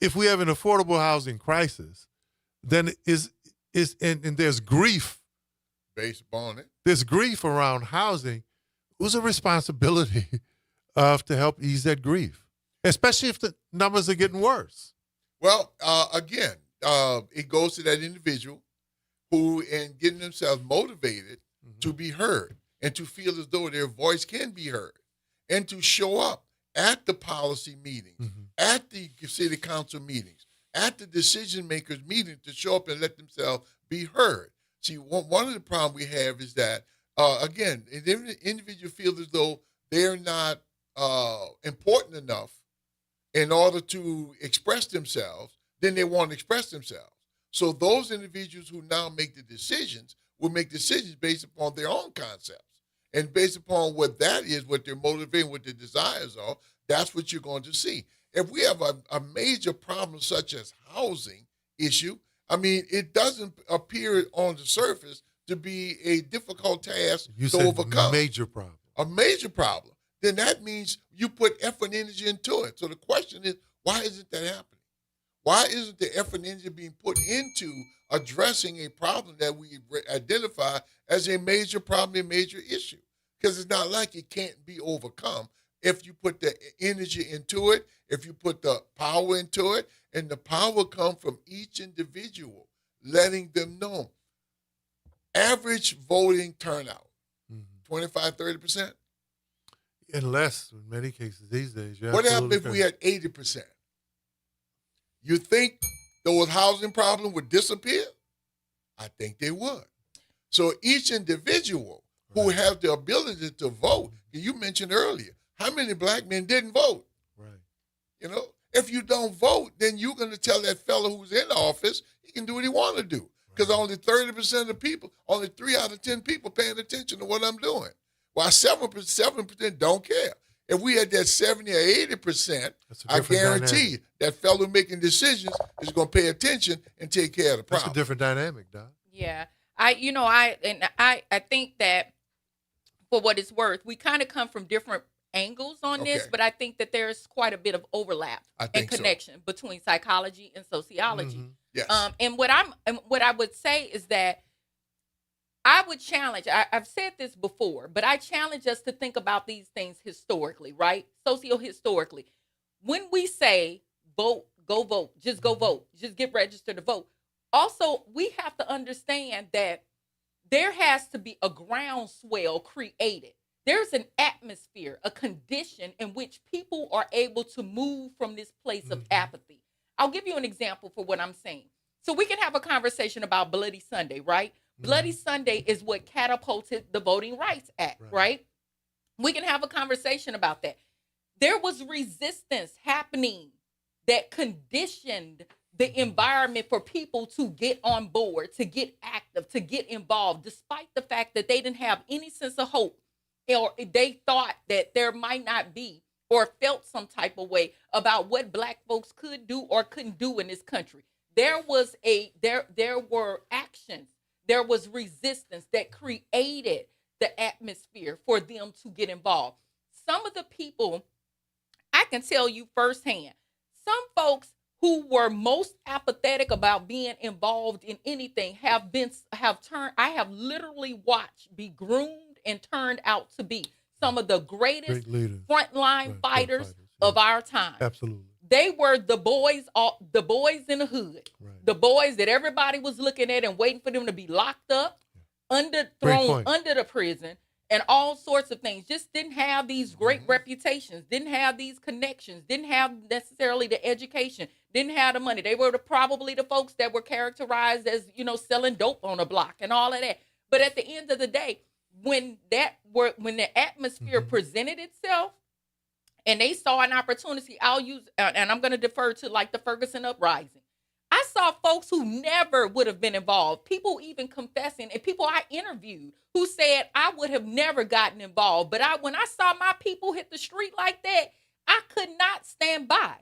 if we have an affordable housing crisis, then and there's grief based upon it. There's grief around housing. Who's a responsibility to help ease that grief, especially if the numbers are getting worse? Well, again, it goes to that individual who, in getting themselves motivated to be heard and to feel as though their voice can be heard, and to show up at the policy meetings, at the city council meetings, at the decision makers meetings, to show up and let themselves be heard. See, one of the problems we have is that, again, if the individual feels as though they're not important enough in order to express themselves, then they want to express themselves. So those individuals who now make the decisions will make decisions based upon their own concepts. And based upon what that is, what they're motivating, what their desires are, that's what you're going to see. If we have a major problem such as housing issue, I mean, it doesn't appear on the surface to be a difficult task to overcome. Major problem. A major problem. Then that means you put effort and energy into it. So the question is, why isn't that happening? Why isn't the effort and energy being put into addressing a problem that we identify as a major problem, a major issue? Because it's not like it can't be overcome if you put the energy into it, if you put the power into it, and the power comes from each individual, letting them know. Average voting turnout, 25, 30%. In less, in many cases these days. What happened if we had 80%? You think those housing problems would disappear? I think they would. So each individual who has the ability to vote, you mentioned earlier, how many black men didn't vote? Right. You know, if you don't vote, then you're going to tell that fellow who's in office he can do what he want to do. Because only 30% of people, only 3 out of 10 people paying attention to what I'm doing. While 7% don't care. If we had that 70 or 80%, I guarantee you that fellow making decisions is going to pay attention and take care of the problem. That's a different dynamic, Doc. Yeah. I think that for what it's worth, we kind of come from different angles on this, but I think that there's quite a bit of overlap and connection between psychology and sociology. Mm-hmm. Yes. And what I would say is that I would challenge, I've said this before, but I challenge us to think about these things historically, right? Socio-historically. When we say vote, go vote, just go vote, just get registered to vote. Also, we have to understand that there has to be a groundswell created. There's an atmosphere, a condition in which people are able to move from this place of apathy. I'll give you an example for what I'm saying. So we can have a conversation about Bloody Sunday, right? Bloody Sunday is what catapulted the Voting Rights Act, right? We can have a conversation about that. There was resistance happening that conditioned the environment for people to get on board, to get active, to get involved, despite the fact that they didn't have any sense of hope, or they thought that there might not be, or felt some type of way about what Black folks could do or couldn't do in this country. There were actions. There was resistance that created the atmosphere for them to get involved. Some of the people, I can tell you firsthand, some folks who were most apathetic about being involved in anything I have literally watched be groomed and turned out to be some of the greatest frontline fighters of our time. Absolutely. They were the boys in the hood, the boys that everybody was looking at and waiting for them to be locked up, thrown under the prison, and all sorts of things. Just didn't have these great reputations, didn't have these connections, didn't have necessarily the education, didn't have the money. They were probably the folks that were characterized as, selling dope on a block and all of that. But at the end of the day, when the atmosphere presented itself, and they saw an opportunity, and I'm going to defer to like the Ferguson Uprising. I saw folks who never would have been involved, people even confessing, and people I interviewed who said, I would have never gotten involved. But when I saw my people hit the street like that, I could not stand by.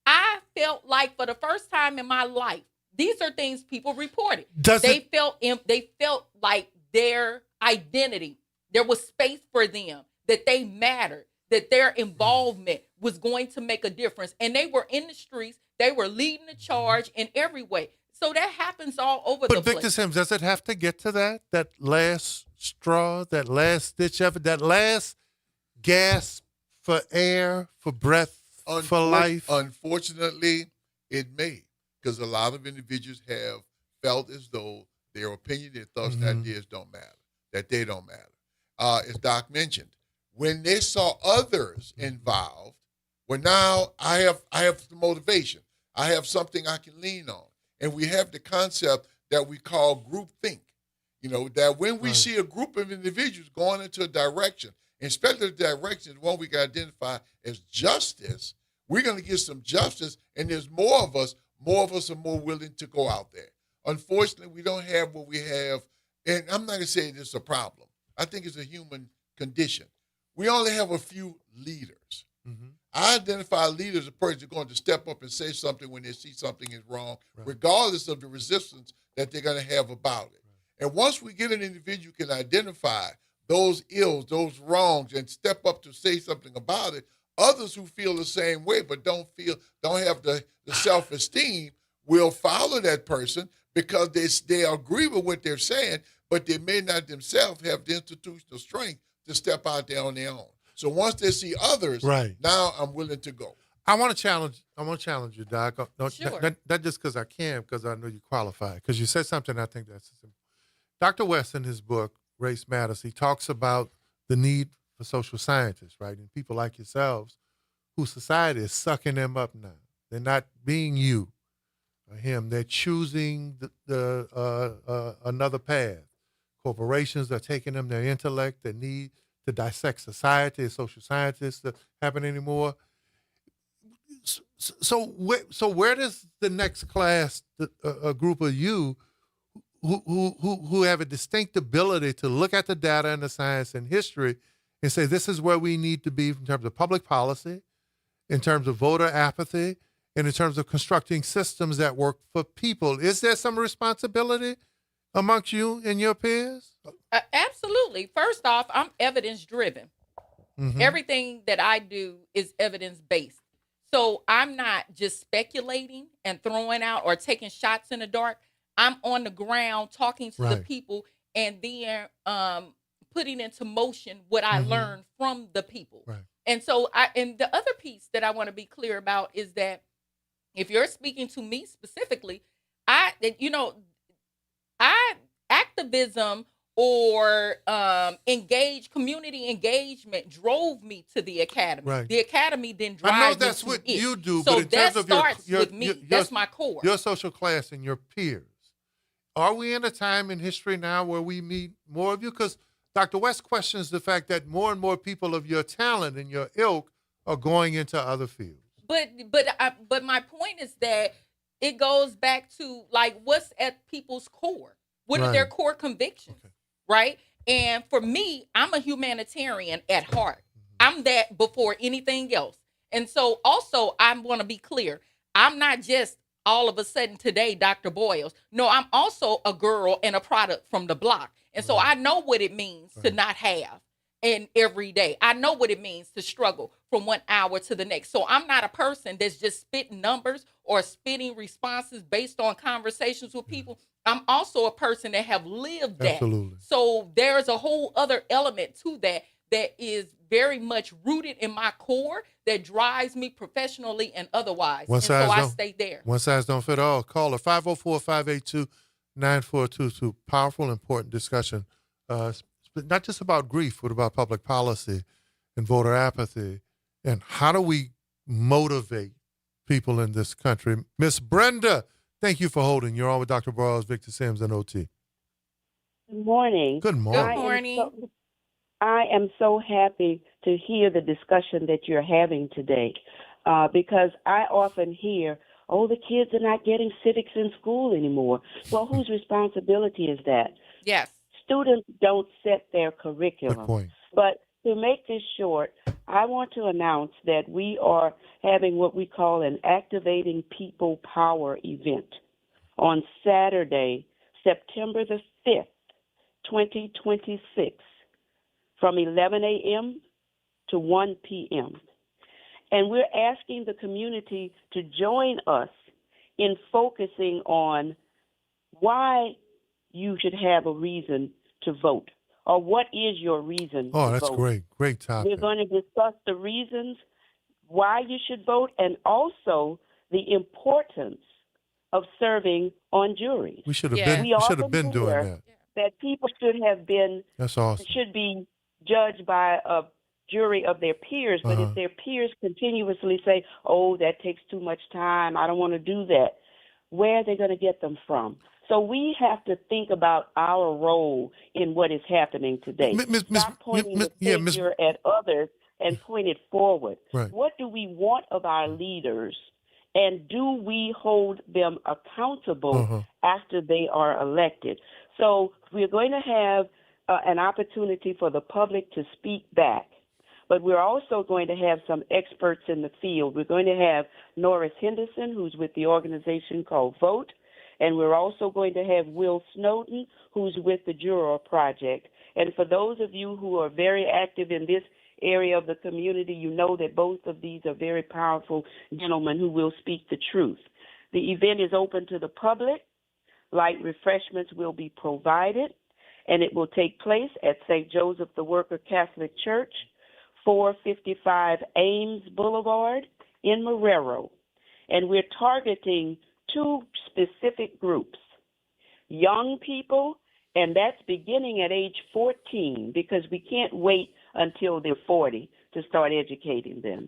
I felt like for the first time in my life, these are things people reported. They felt like their identity, there was space for them, that they mattered, that their involvement was going to make a difference. And they were in the streets. They were leading the charge in every way. So that happens all over the place. But Victor Sims, does it have to get to that last straw, that last ditch effort, that last gasp for air, for breath, for life? Unfortunately, it may, because a lot of individuals have felt as though their opinion, their thoughts, and ideas don't matter, that they don't matter. As Doc mentioned, when they saw others involved, well, now I have the motivation. I have something I can lean on. And we have the concept that we call groupthink. That when we see a group of individuals going into a direction, and especially the direction, one we can identify as justice, we're going to get some justice, and there's more of us are more willing to go out there. Unfortunately, we don't have what we have, and I'm not going to say it's a problem. I think it's a human condition. We only have a few leaders. I identify leaders as a person who's going to step up and say something when they see something is wrong, regardless of the resistance that they're going to have about it. And once we get an individual who can identify those ills, those wrongs, and step up to say something about it, others who feel the same way but don't have the self-esteem will follow that person because they agree with what they're saying, but they may not themselves have the institutional strength to step out there on their own. So once they see others, Right. now I'm willing to go. I want to challenge you, Doc. Sure. Not just because I can, because I know you qualify. Because you said something I think that's Dr. West in his book, Race Matters, he talks about the need for social scientists, right? And people like yourselves whose society is sucking them up now. They're not being you or him. They're choosing another path. Corporations are taking them their intellect, their need to dissect society. Social scientists that happen anymore. So where does the next class, a group of you who have a distinct ability to look at the data and the science and history and say this is where we need to be in terms of public policy, in terms of voter apathy, and in terms of constructing systems that work for people? Is there some responsibility amongst you and your peers? Absolutely. First off, I'm evidence driven. Mm-hmm. Everything that I do is evidence based. So I'm not just speculating and throwing out or taking shots in the dark. I'm on the ground talking to the people and then putting into motion what I learned from the people. Right. And so and the other piece that I want to be clear about is that if you're speaking to me specifically, activism or community engagement drove me to the academy. Right. The academy didn't drive me. I know that's to what it. you do, so but in that terms of starts your with me. That's my core. Your social class and your peers. Are we in a time in history now where we meet more of you? Because Dr. West questions the fact that more and more people of your talent and your ilk are going into other fields. But my point is that it goes back to like what's at people's core. What are their core convictions, right? And for me, I'm a humanitarian at heart. I'm that before anything else. And so also I want to be clear. I'm not just all of a sudden today Dr. Boyles. No, I'm also a girl and a product from the block. And so I know what it means to not have and every day. I know what it means to struggle from 1 hour to the next. So I'm not a person that's just spitting numbers or spitting responses based on conversations with people. I'm also a person that have lived that. Absolutely. So there's a whole other element to that is very much rooted in my core that drives me professionally and otherwise. I stay there. One size don't fit all. Call her 504-582-9422. Powerful, important discussion. Not just about grief, but about public policy and voter apathy. And how do we motivate people in this country? Miss Brenda, thank you for holding. You're on with Dr. Boyles, Victor Sims, and OT. Good morning. Good morning. Good morning. I am so happy to hear the discussion that you're having today because I often hear, oh, the kids are not getting civics in school anymore. Well, whose responsibility is that? Yes. Students don't set their curriculum. Good point. But to make this short, I want to announce that we are having what we call an Activating People Power event on Saturday, September the 5th, 2026, from 11 a.m. to 1 p.m. And we're asking the community to join us in focusing on why you should have a reason to vote, or what is your reason to vote. Oh, that's great. Great topic. We're going to discuss the reasons why you should vote and also the importance of serving on juries. We should have been doing that. That people should have been. That's awesome. Should be judged by a jury of their peers, but if their peers continuously say, oh, that takes too much time, I don't want to do that, where are they going to get them from? So we have to think about our role in what is happening today. Stop pointing the finger at others and point it forward. Right. What do we want of our leaders, and do we hold them accountable after they are elected? So we're going to have an opportunity for the public to speak back. But we're also going to have some experts in the field. We're going to have Norris Henderson, who's with the organization called VOTE, and we're also going to have Will Snowden, who's with the Juror Project. And for those of you who are very active in this area of the community, you know that both of these are very powerful gentlemen who will speak the truth. The event is open to the public. Light refreshments will be provided, and it will take place at St. Joseph the Worker Catholic Church, 455 Ames Boulevard in Marrero. And we're targeting 2 specific groups, young people, and that's beginning at age 14, because we can't wait until they're 40 to start educating them.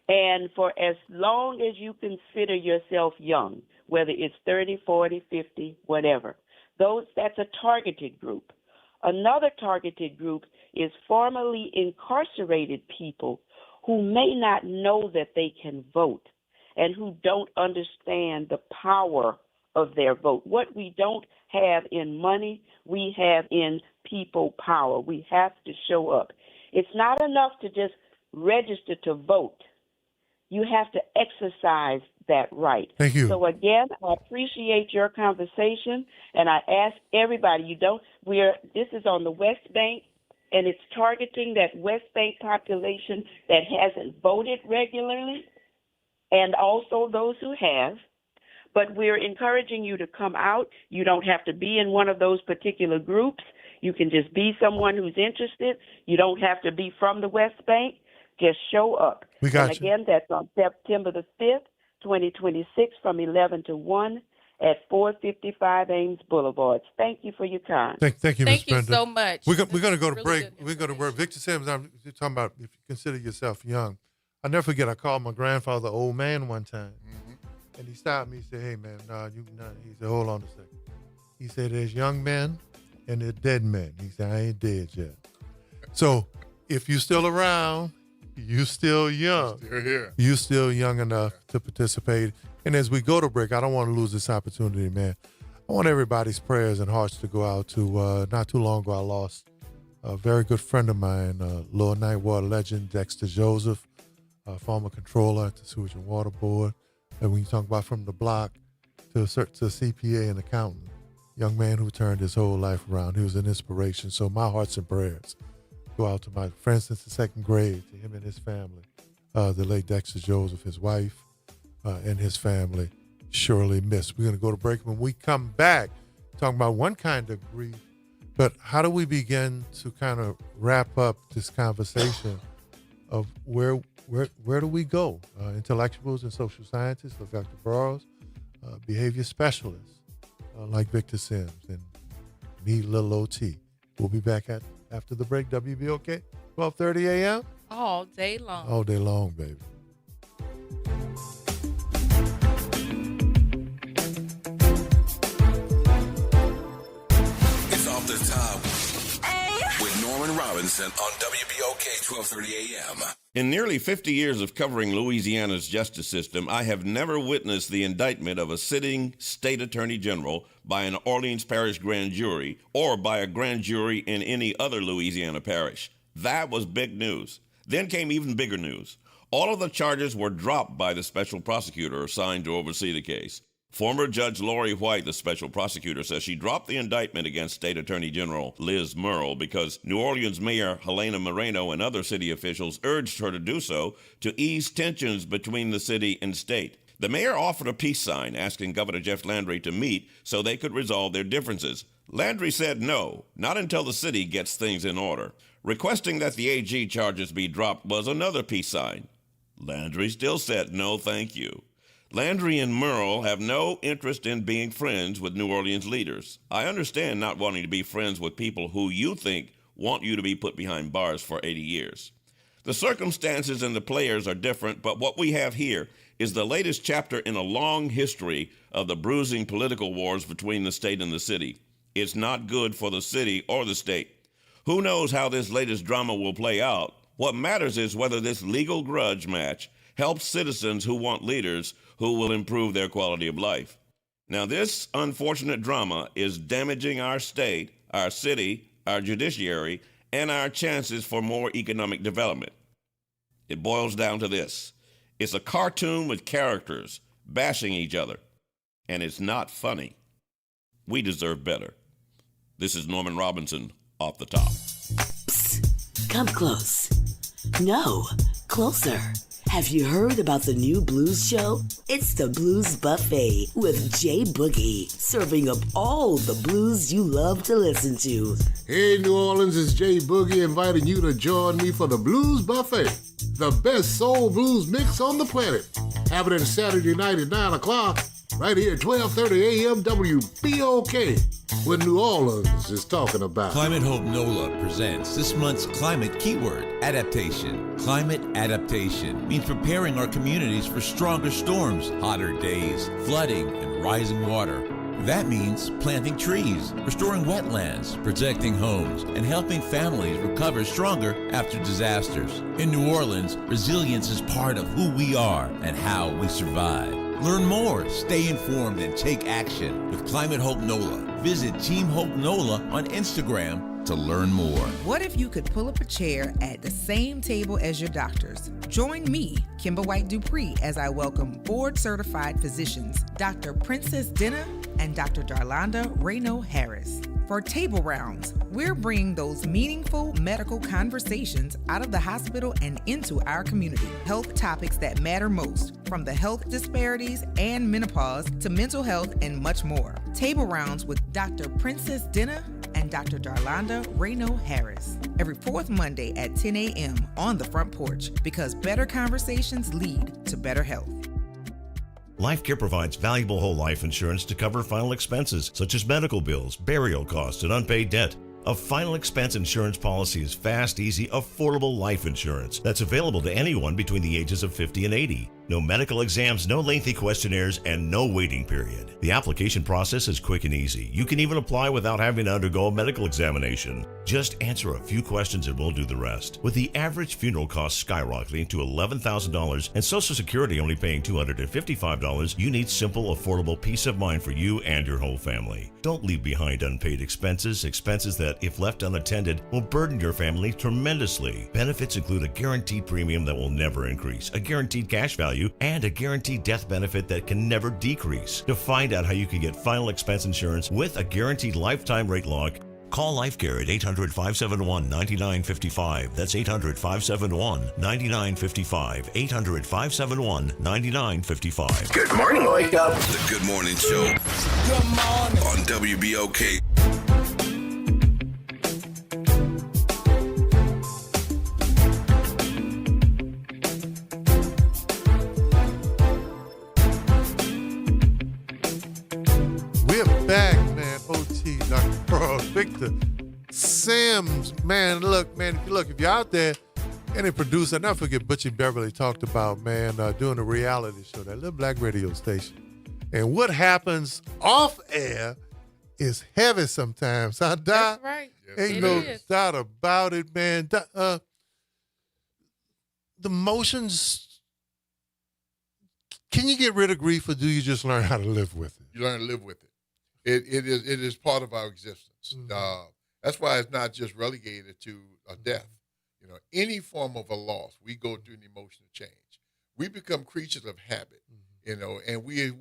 And for as long as you consider yourself young, whether it's 30, 40, 50, whatever, that's a targeted group. Another targeted group is formerly incarcerated people who may not know that they can vote and who don't understand the power of their vote. What we don't have in money, we have in people power. We have to show up. It's not enough to just register to vote. You have to exercise that right. Thank you. So again, I appreciate your conversation, and I ask everybody, this is on the West Bank, and it's targeting that West Bank population that hasn't voted regularly, and also those who have. But we're encouraging you to come out. You don't have to be in one of those particular groups. You can just be someone who's interested. You don't have to be from the West Bank. Just show up. We got and again, that's on September the 5th, 2026, from 11 to 1 at 455 Ames Boulevard. Thank you for your time. Thank you, Ms. Brenda. Thank you so much. We're going to go to Really break. good We're going to break. Victor Sims, you're talking about if you consider yourself young. I'll never forget, I called my grandfather old man one time. And he stopped me. He said, "Hey, man, you not." He said, "Hold on a second." He said, "There's young men and there's dead men." He said, "I ain't dead yet." So if you're still around, you still young. Still here. You still young enough to participate. And as we go to break, I don't want to lose this opportunity, man. I want everybody's prayers and hearts to go out to, not too long ago, I lost a very good friend of mine, Lower Ninth Ward legend, Dexter Joseph, former controller at the Sewage and Water Board. And when you talk about from the block to a CPA and accountant, young man who turned his whole life around. He was an inspiration. So my hearts and prayers go out to my friend since the 2nd grade, to him and his family, the late Dexter Joseph, his wife, and his family, surely missed. We're going to go to break. When we come back, talking about one kind of grief, but how do we begin to kind of wrap up this conversation of where do we go? Intellectuals and social scientists like Dr. Burroughs, behavior specialists like Victor Sims, and me, Lil OT. We'll be back after the break. WBOK, 12:30 a.m. All day long. All day long, baby. It's off the top with Norman Robinson on WBOK 1230 AM. In nearly 50 years of covering Louisiana's justice system, I have never witnessed the indictment of a sitting state attorney general by an Orleans Parish grand jury or by a grand jury in any other Louisiana parish. That was big news. Then came even bigger news. All of the charges were dropped by the special prosecutor assigned to oversee the case. Former Judge Lori White, the special prosecutor, says she dropped the indictment against State Attorney General Liz Murrill because New Orleans Mayor Helena Moreno and other city officials urged her to do so to ease tensions between the city and state. The mayor offered a peace sign asking Governor Jeff Landry to meet so they could resolve their differences. Landry said no, not until the city gets things in order. Requesting that the AG charges be dropped was another peace sign. Landry still said no, thank you. Landry and Murrill have no interest in being friends with New Orleans leaders. I understand not wanting to be friends with people who you think want you to be put behind bars for 80 years. The circumstances and the players are different, but what we have here is the latest chapter in a long history of the bruising political wars between the state and the city. It's not good for the city or the state. Who knows how this latest drama will play out? What matters is whether this legal grudge match helps citizens who want leaders who will improve their quality of life. Now, this unfortunate drama is damaging our state, our city, our judiciary, and our chances for more economic development. It boils down to this. It's a cartoon with characters bashing each other, and it's not funny. We deserve better. This is Norman Robinson, Off the Top. Psst, come close. No, closer. Have you heard about the new blues show? It's the Blues Buffet with Jay Boogie, serving up all the blues you love to listen to. Hey, New Orleans, it's Jay Boogie inviting you to join me for the Blues Buffet, the best soul blues mix on the planet. Happening Saturday night at 9 o'clock, right here at 12:30 a.m. WBOK, what New Orleans is talking about. Climate Hope NOLA presents this month's climate keyword, adaptation. Climate adaptation means preparing our communities for stronger storms, hotter days, flooding, and rising water. That means planting trees, restoring wetlands, protecting homes, and helping families recover stronger after disasters. In New Orleans, resilience is part of who we are and how we survive. Learn more, stay informed, and take action with Climate Hope NOLA. Visit Team Hope NOLA on Instagram to learn more. What if you could pull up a chair at the same table as your doctors? Join me, Kimber White Dupree, as I welcome board-certified physicians, Dr. Princess Dinner and Dr. Darlanda Reno Harris. For Table Rounds, we're bringing those meaningful medical conversations out of the hospital and into our community. Health topics that matter most, from the health disparities and menopause to mental health and much more. Table Rounds with Dr. Princess Dinner and Dr. Darlanda Reno Harris. Every fourth Monday at 10 a.m. on the front porch, because better conversations lead to better health. LifeCare provides valuable whole life insurance to cover final expenses such as medical bills, burial costs, and unpaid debt. A final expense insurance policy is fast, easy, affordable life insurance that's available to anyone between the ages of 50 and 80. No medical exams, no lengthy questionnaires, and no waiting period. The application process is quick and easy. You can even apply without having to undergo a medical examination. Just answer a few questions and we'll do the rest. With the average funeral cost skyrocketing to $11,000 and Social Security only paying $255, you need simple, affordable peace of mind for you and your whole family. Don't leave behind unpaid expenses that, if left unattended, will burden your family tremendously. Benefits include a guaranteed premium that will never increase, a guaranteed cash value, and a guaranteed death benefit that can never decrease. To find out how you can get final expense insurance with a guaranteed lifetime rate lock, call LifeCare at 800-571-9955. That's 800-571-9955. 800-571-9955. Good morning, wake up. The Good Morning Show. Good morning. On WBOK. Back, man. OT, Dr. Charles, Victor, Sims, man. Look, if you're out there, any producer, not forget Butchie Beverly talked about, man, doing a reality show, that little black radio station. And what happens off air is heavy sometimes, huh, Doc? That's right. Ain't no doubt about it, man. The emotions, can you get rid of grief, or do you just learn how to live with it? You learn to live with it. It is part of our existence. Mm-hmm. That's why it's not just relegated to a death. You know, any form of a loss, we go through an emotional change. We become creatures of habit, you know, and we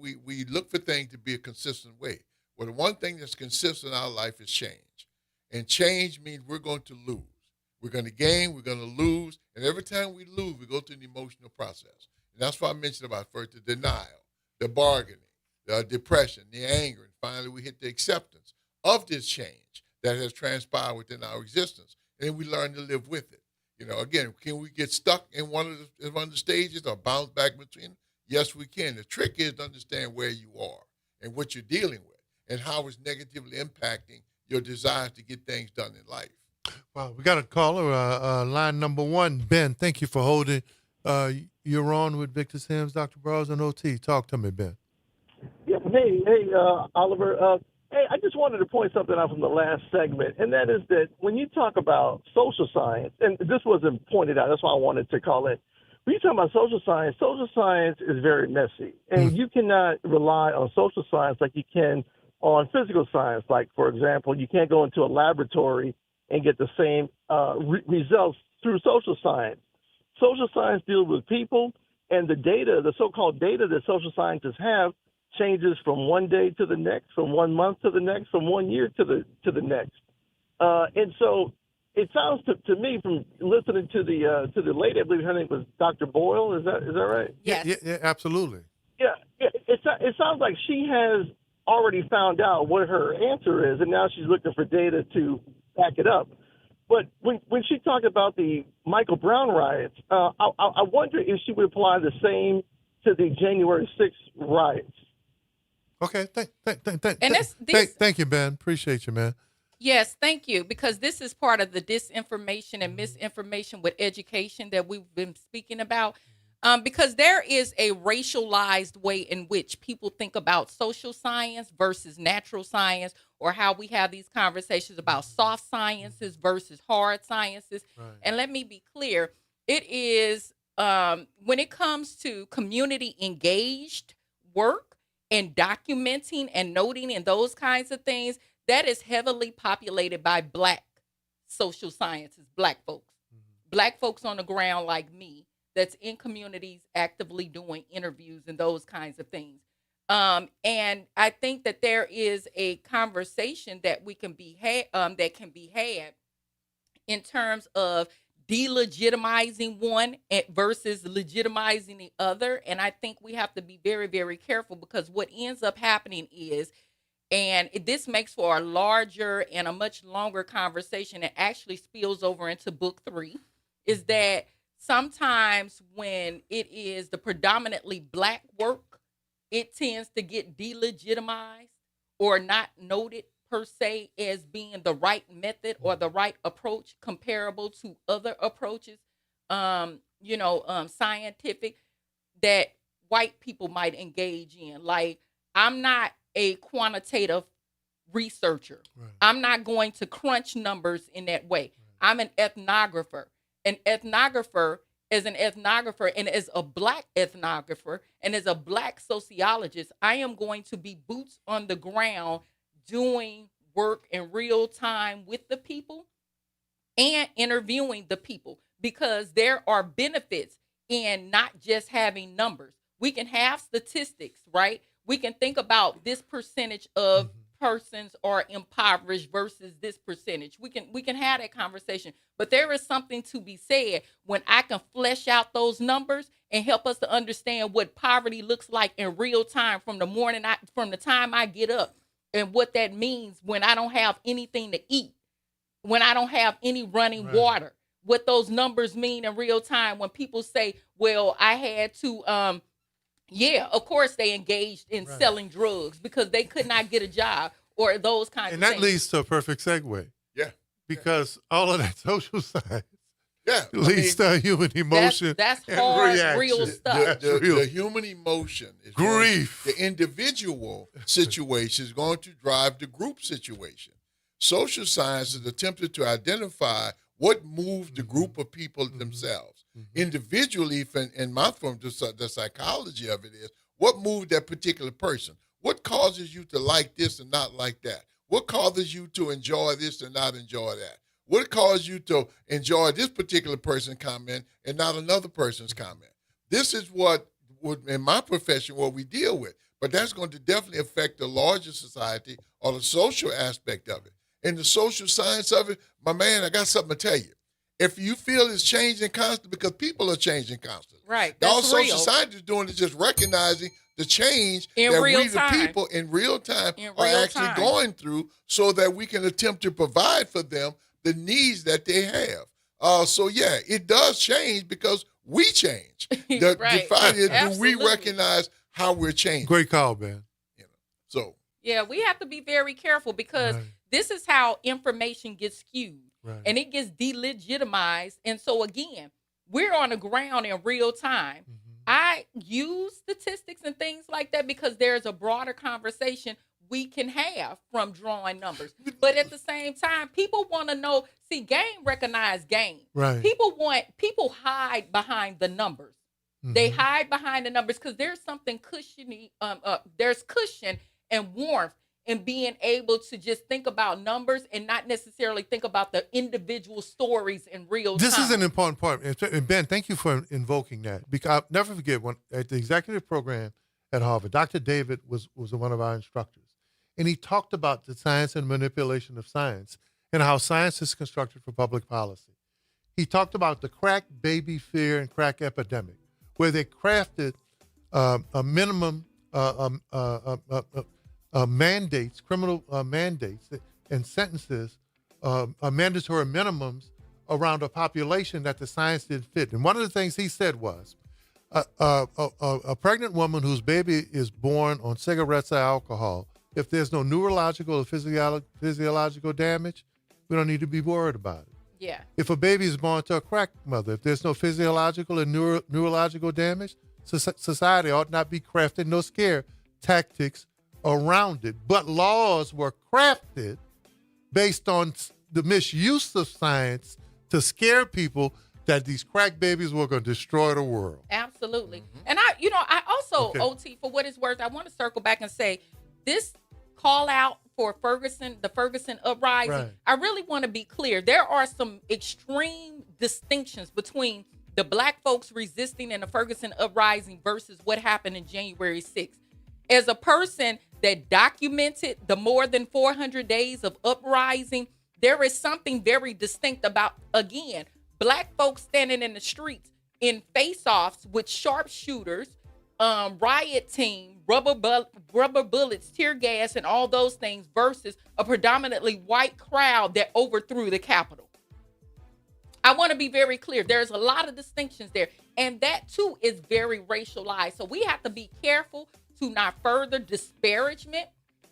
look for things to be a consistent way. Well, the one thing that's consistent in our life is change. And change means we're going to lose. We're going to gain, we're going to lose. And every time we lose, we go through an emotional process. And that's why I mentioned about first the denial, the bargaining, the depression, the anger, and finally we hit the acceptance of this change that has transpired within our existence, and then we learn to live with it. You know, again, can we get stuck in one of the stages or bounce back between them? Yes, we can. The trick is to understand where you are and what you're dealing with and how it's negatively impacting your desire to get things done in life. Well, we got a caller, line number one. Ben, thank you for holding. You're on with Victor Sims, Dr. Bros, and OT. Talk to me, Ben. Yeah, hey, Oliver. Hey, I just wanted to point something out from the last segment, and that is that when you talk about social science, and this wasn't pointed out, that's why I wanted to call in. When you talk about social science is very messy, and you cannot rely on social science like you can on physical science. Like, for example, you can't go into a laboratory and get the same results through social science. Social science deals with people, and the data, the so-called data that social scientists have, changes from one day to the next, from 1 month to the next, from 1 year to the next. And so it sounds to me from listening to the lady, I believe her name was Dr. Boyle. Is that right? Yes. Yeah, absolutely. Yeah. It sounds like she has already found out what her answer is, and now she's looking for data to back it up. But when she talked about the Michael Brown riots, I wonder if she would apply the same to the January 6th riots. Okay, And thank you, Ben. Appreciate you, man. Yes, thank you, because this is part of the disinformation and misinformation with education that we've been speaking about. Because there is a racialized way in which people think about social science versus natural science, or how we have these conversations about soft sciences versus hard sciences. Right. And let me be clear, it is when it comes to community engaged work and documenting and noting and those kinds of things, that is heavily populated by Black social sciences, Black folks. Black folks on the ground like me, that's in communities actively doing interviews and those kinds of things. And I think that there is a conversation that we can be that can be had in terms of delegitimizing one versus legitimizing the other. And I think we have to be very, very careful, because what ends up happening is, and this makes for a larger and a much longer conversation that actually spills over into book 3, is that sometimes when it is the predominantly Black work, it tends to get delegitimized or not noted per se as being the right method or the right approach comparable to other approaches, scientific, that white people might engage in. Like, I'm not a quantitative researcher. Right. I'm not going to crunch numbers in that way. Right. I'm an ethnographer. An ethnographer is an ethnographer, and as a Black ethnographer and as a Black sociologist, I am going to be boots on the ground doing work in real time with the people and interviewing the people, because there are benefits in not just having numbers. We can have statistics, right? We can think about this percentage of persons are impoverished versus this percentage. We can have that conversation, but there is something to be said when I can flesh out those numbers and help us to understand what poverty looks like in real time from the time I get up, and what that means when I don't have anything to eat, when I don't have any running water, what those numbers mean in real time. When people say, well, I had to yeah, of course they engaged in selling drugs because they could not get a job, or those kinds of things. And that leads to a perfect segue. Yeah. Because all of that social science leads to human emotion. That's and hard, reaction. real stuff. The human emotion is grief. The individual situation is going to drive the group situation. Social science is attempted to identify what moved the group of people themselves. Individually, in my form, the psychology of it is, what moved that particular person? What causes you to like this and not like that? What causes you to enjoy this and not enjoy that? What caused you to enjoy this particular person's comment and not another person's comment? This is what in my profession, what we deal with. But that's going to definitely affect the larger society or the social aspect of it. In the social science of it, my man, I got something to tell you. If you feel it's changing constantly, because people are changing constantly. Right. All That's social real. science is doing is just recognizing the change In that real we, the time. people, in real time In are real actually time. going through, so that we can attempt to provide for them the needs that they have. So, yeah, it does change because we change. The Right. fight is, do we Absolutely. recognize how we're changing? Great call, man. So, Yeah, we have to be very careful, because this is how information gets skewed. Right. And it gets delegitimized. And so again, we're on the ground in real time. I use statistics and things like that because there's a broader conversation we can have from drawing numbers. But at the same time, people want to know, see, game recognize game. Right. People hide behind the numbers. They hide behind the numbers because there's something cushiony, there's cushion and warmth in being able to just think about numbers and not necessarily think about the individual stories in real time. This is an important part. And Ben, thank you for invoking that. Because I'll never forget, when at the executive program at Harvard, Dr. David was one of our instructors. And he talked about the science and manipulation of science and how science is constructed for public policy. He talked about the crack baby fear and crack epidemic, where they crafted a minimum mandates, criminal mandates and sentences, mandatory minimums around a population that the science didn't fit. And one of the things he said was, a pregnant woman whose baby is born on cigarettes or alcohol, if there's no neurological or physiological damage, we don't need to be worried about it. Yeah. If a baby is born to a crack mother, if there's no physiological and neurological damage, society ought not be crafting no scare tactics around it. But laws were crafted based on the misuse of science to scare people that these crack babies were going to destroy the world. Absolutely. And I also, Okay. OT, for what it's worth, I want to circle back and say this call out for the Ferguson uprising, Right. I really want to be clear. There are some extreme distinctions between the black folks resisting in the Ferguson uprising versus what happened in January 6th. As a person that documented the more than 400 days of uprising, there is something very distinct about, again, black folks standing in the streets in face-offs with sharpshooters, riot team, rubber bullets, tear gas, and all those things versus a predominantly white crowd that overthrew the Capitol. I want to be very clear. There's a lot of distinctions there. And that, too, is very racialized. So we have to be careful to not further disparagement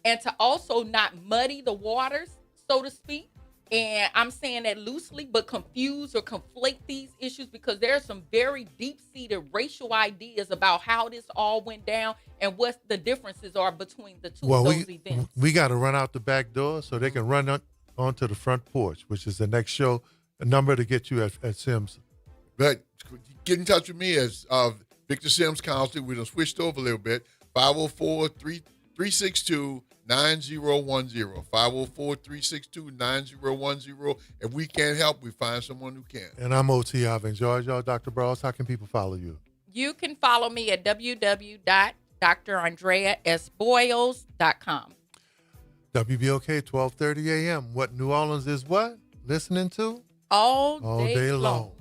and to also not muddy the waters, so to speak. And I'm saying that loosely, but confuse or conflate these issues because there are some very deep-seated racial ideas about how this all went down and what the differences are between the two of those events. We got to run out the back door so they can run onto the front porch, which is the next show, a number to get you at Sims. But get in touch with me as Victor Sims Counselor. We done switched over a little bit. 504-362-9010. 504-362-9010. If we can't help, we find someone who can. And I'm OT. I've enjoyed y'all. Dr. Brawls, how can people follow you? You can follow me at www.drandreasboyles.com. WBOK, 12:30 a.m. What New Orleans is what? Listening to? All day long.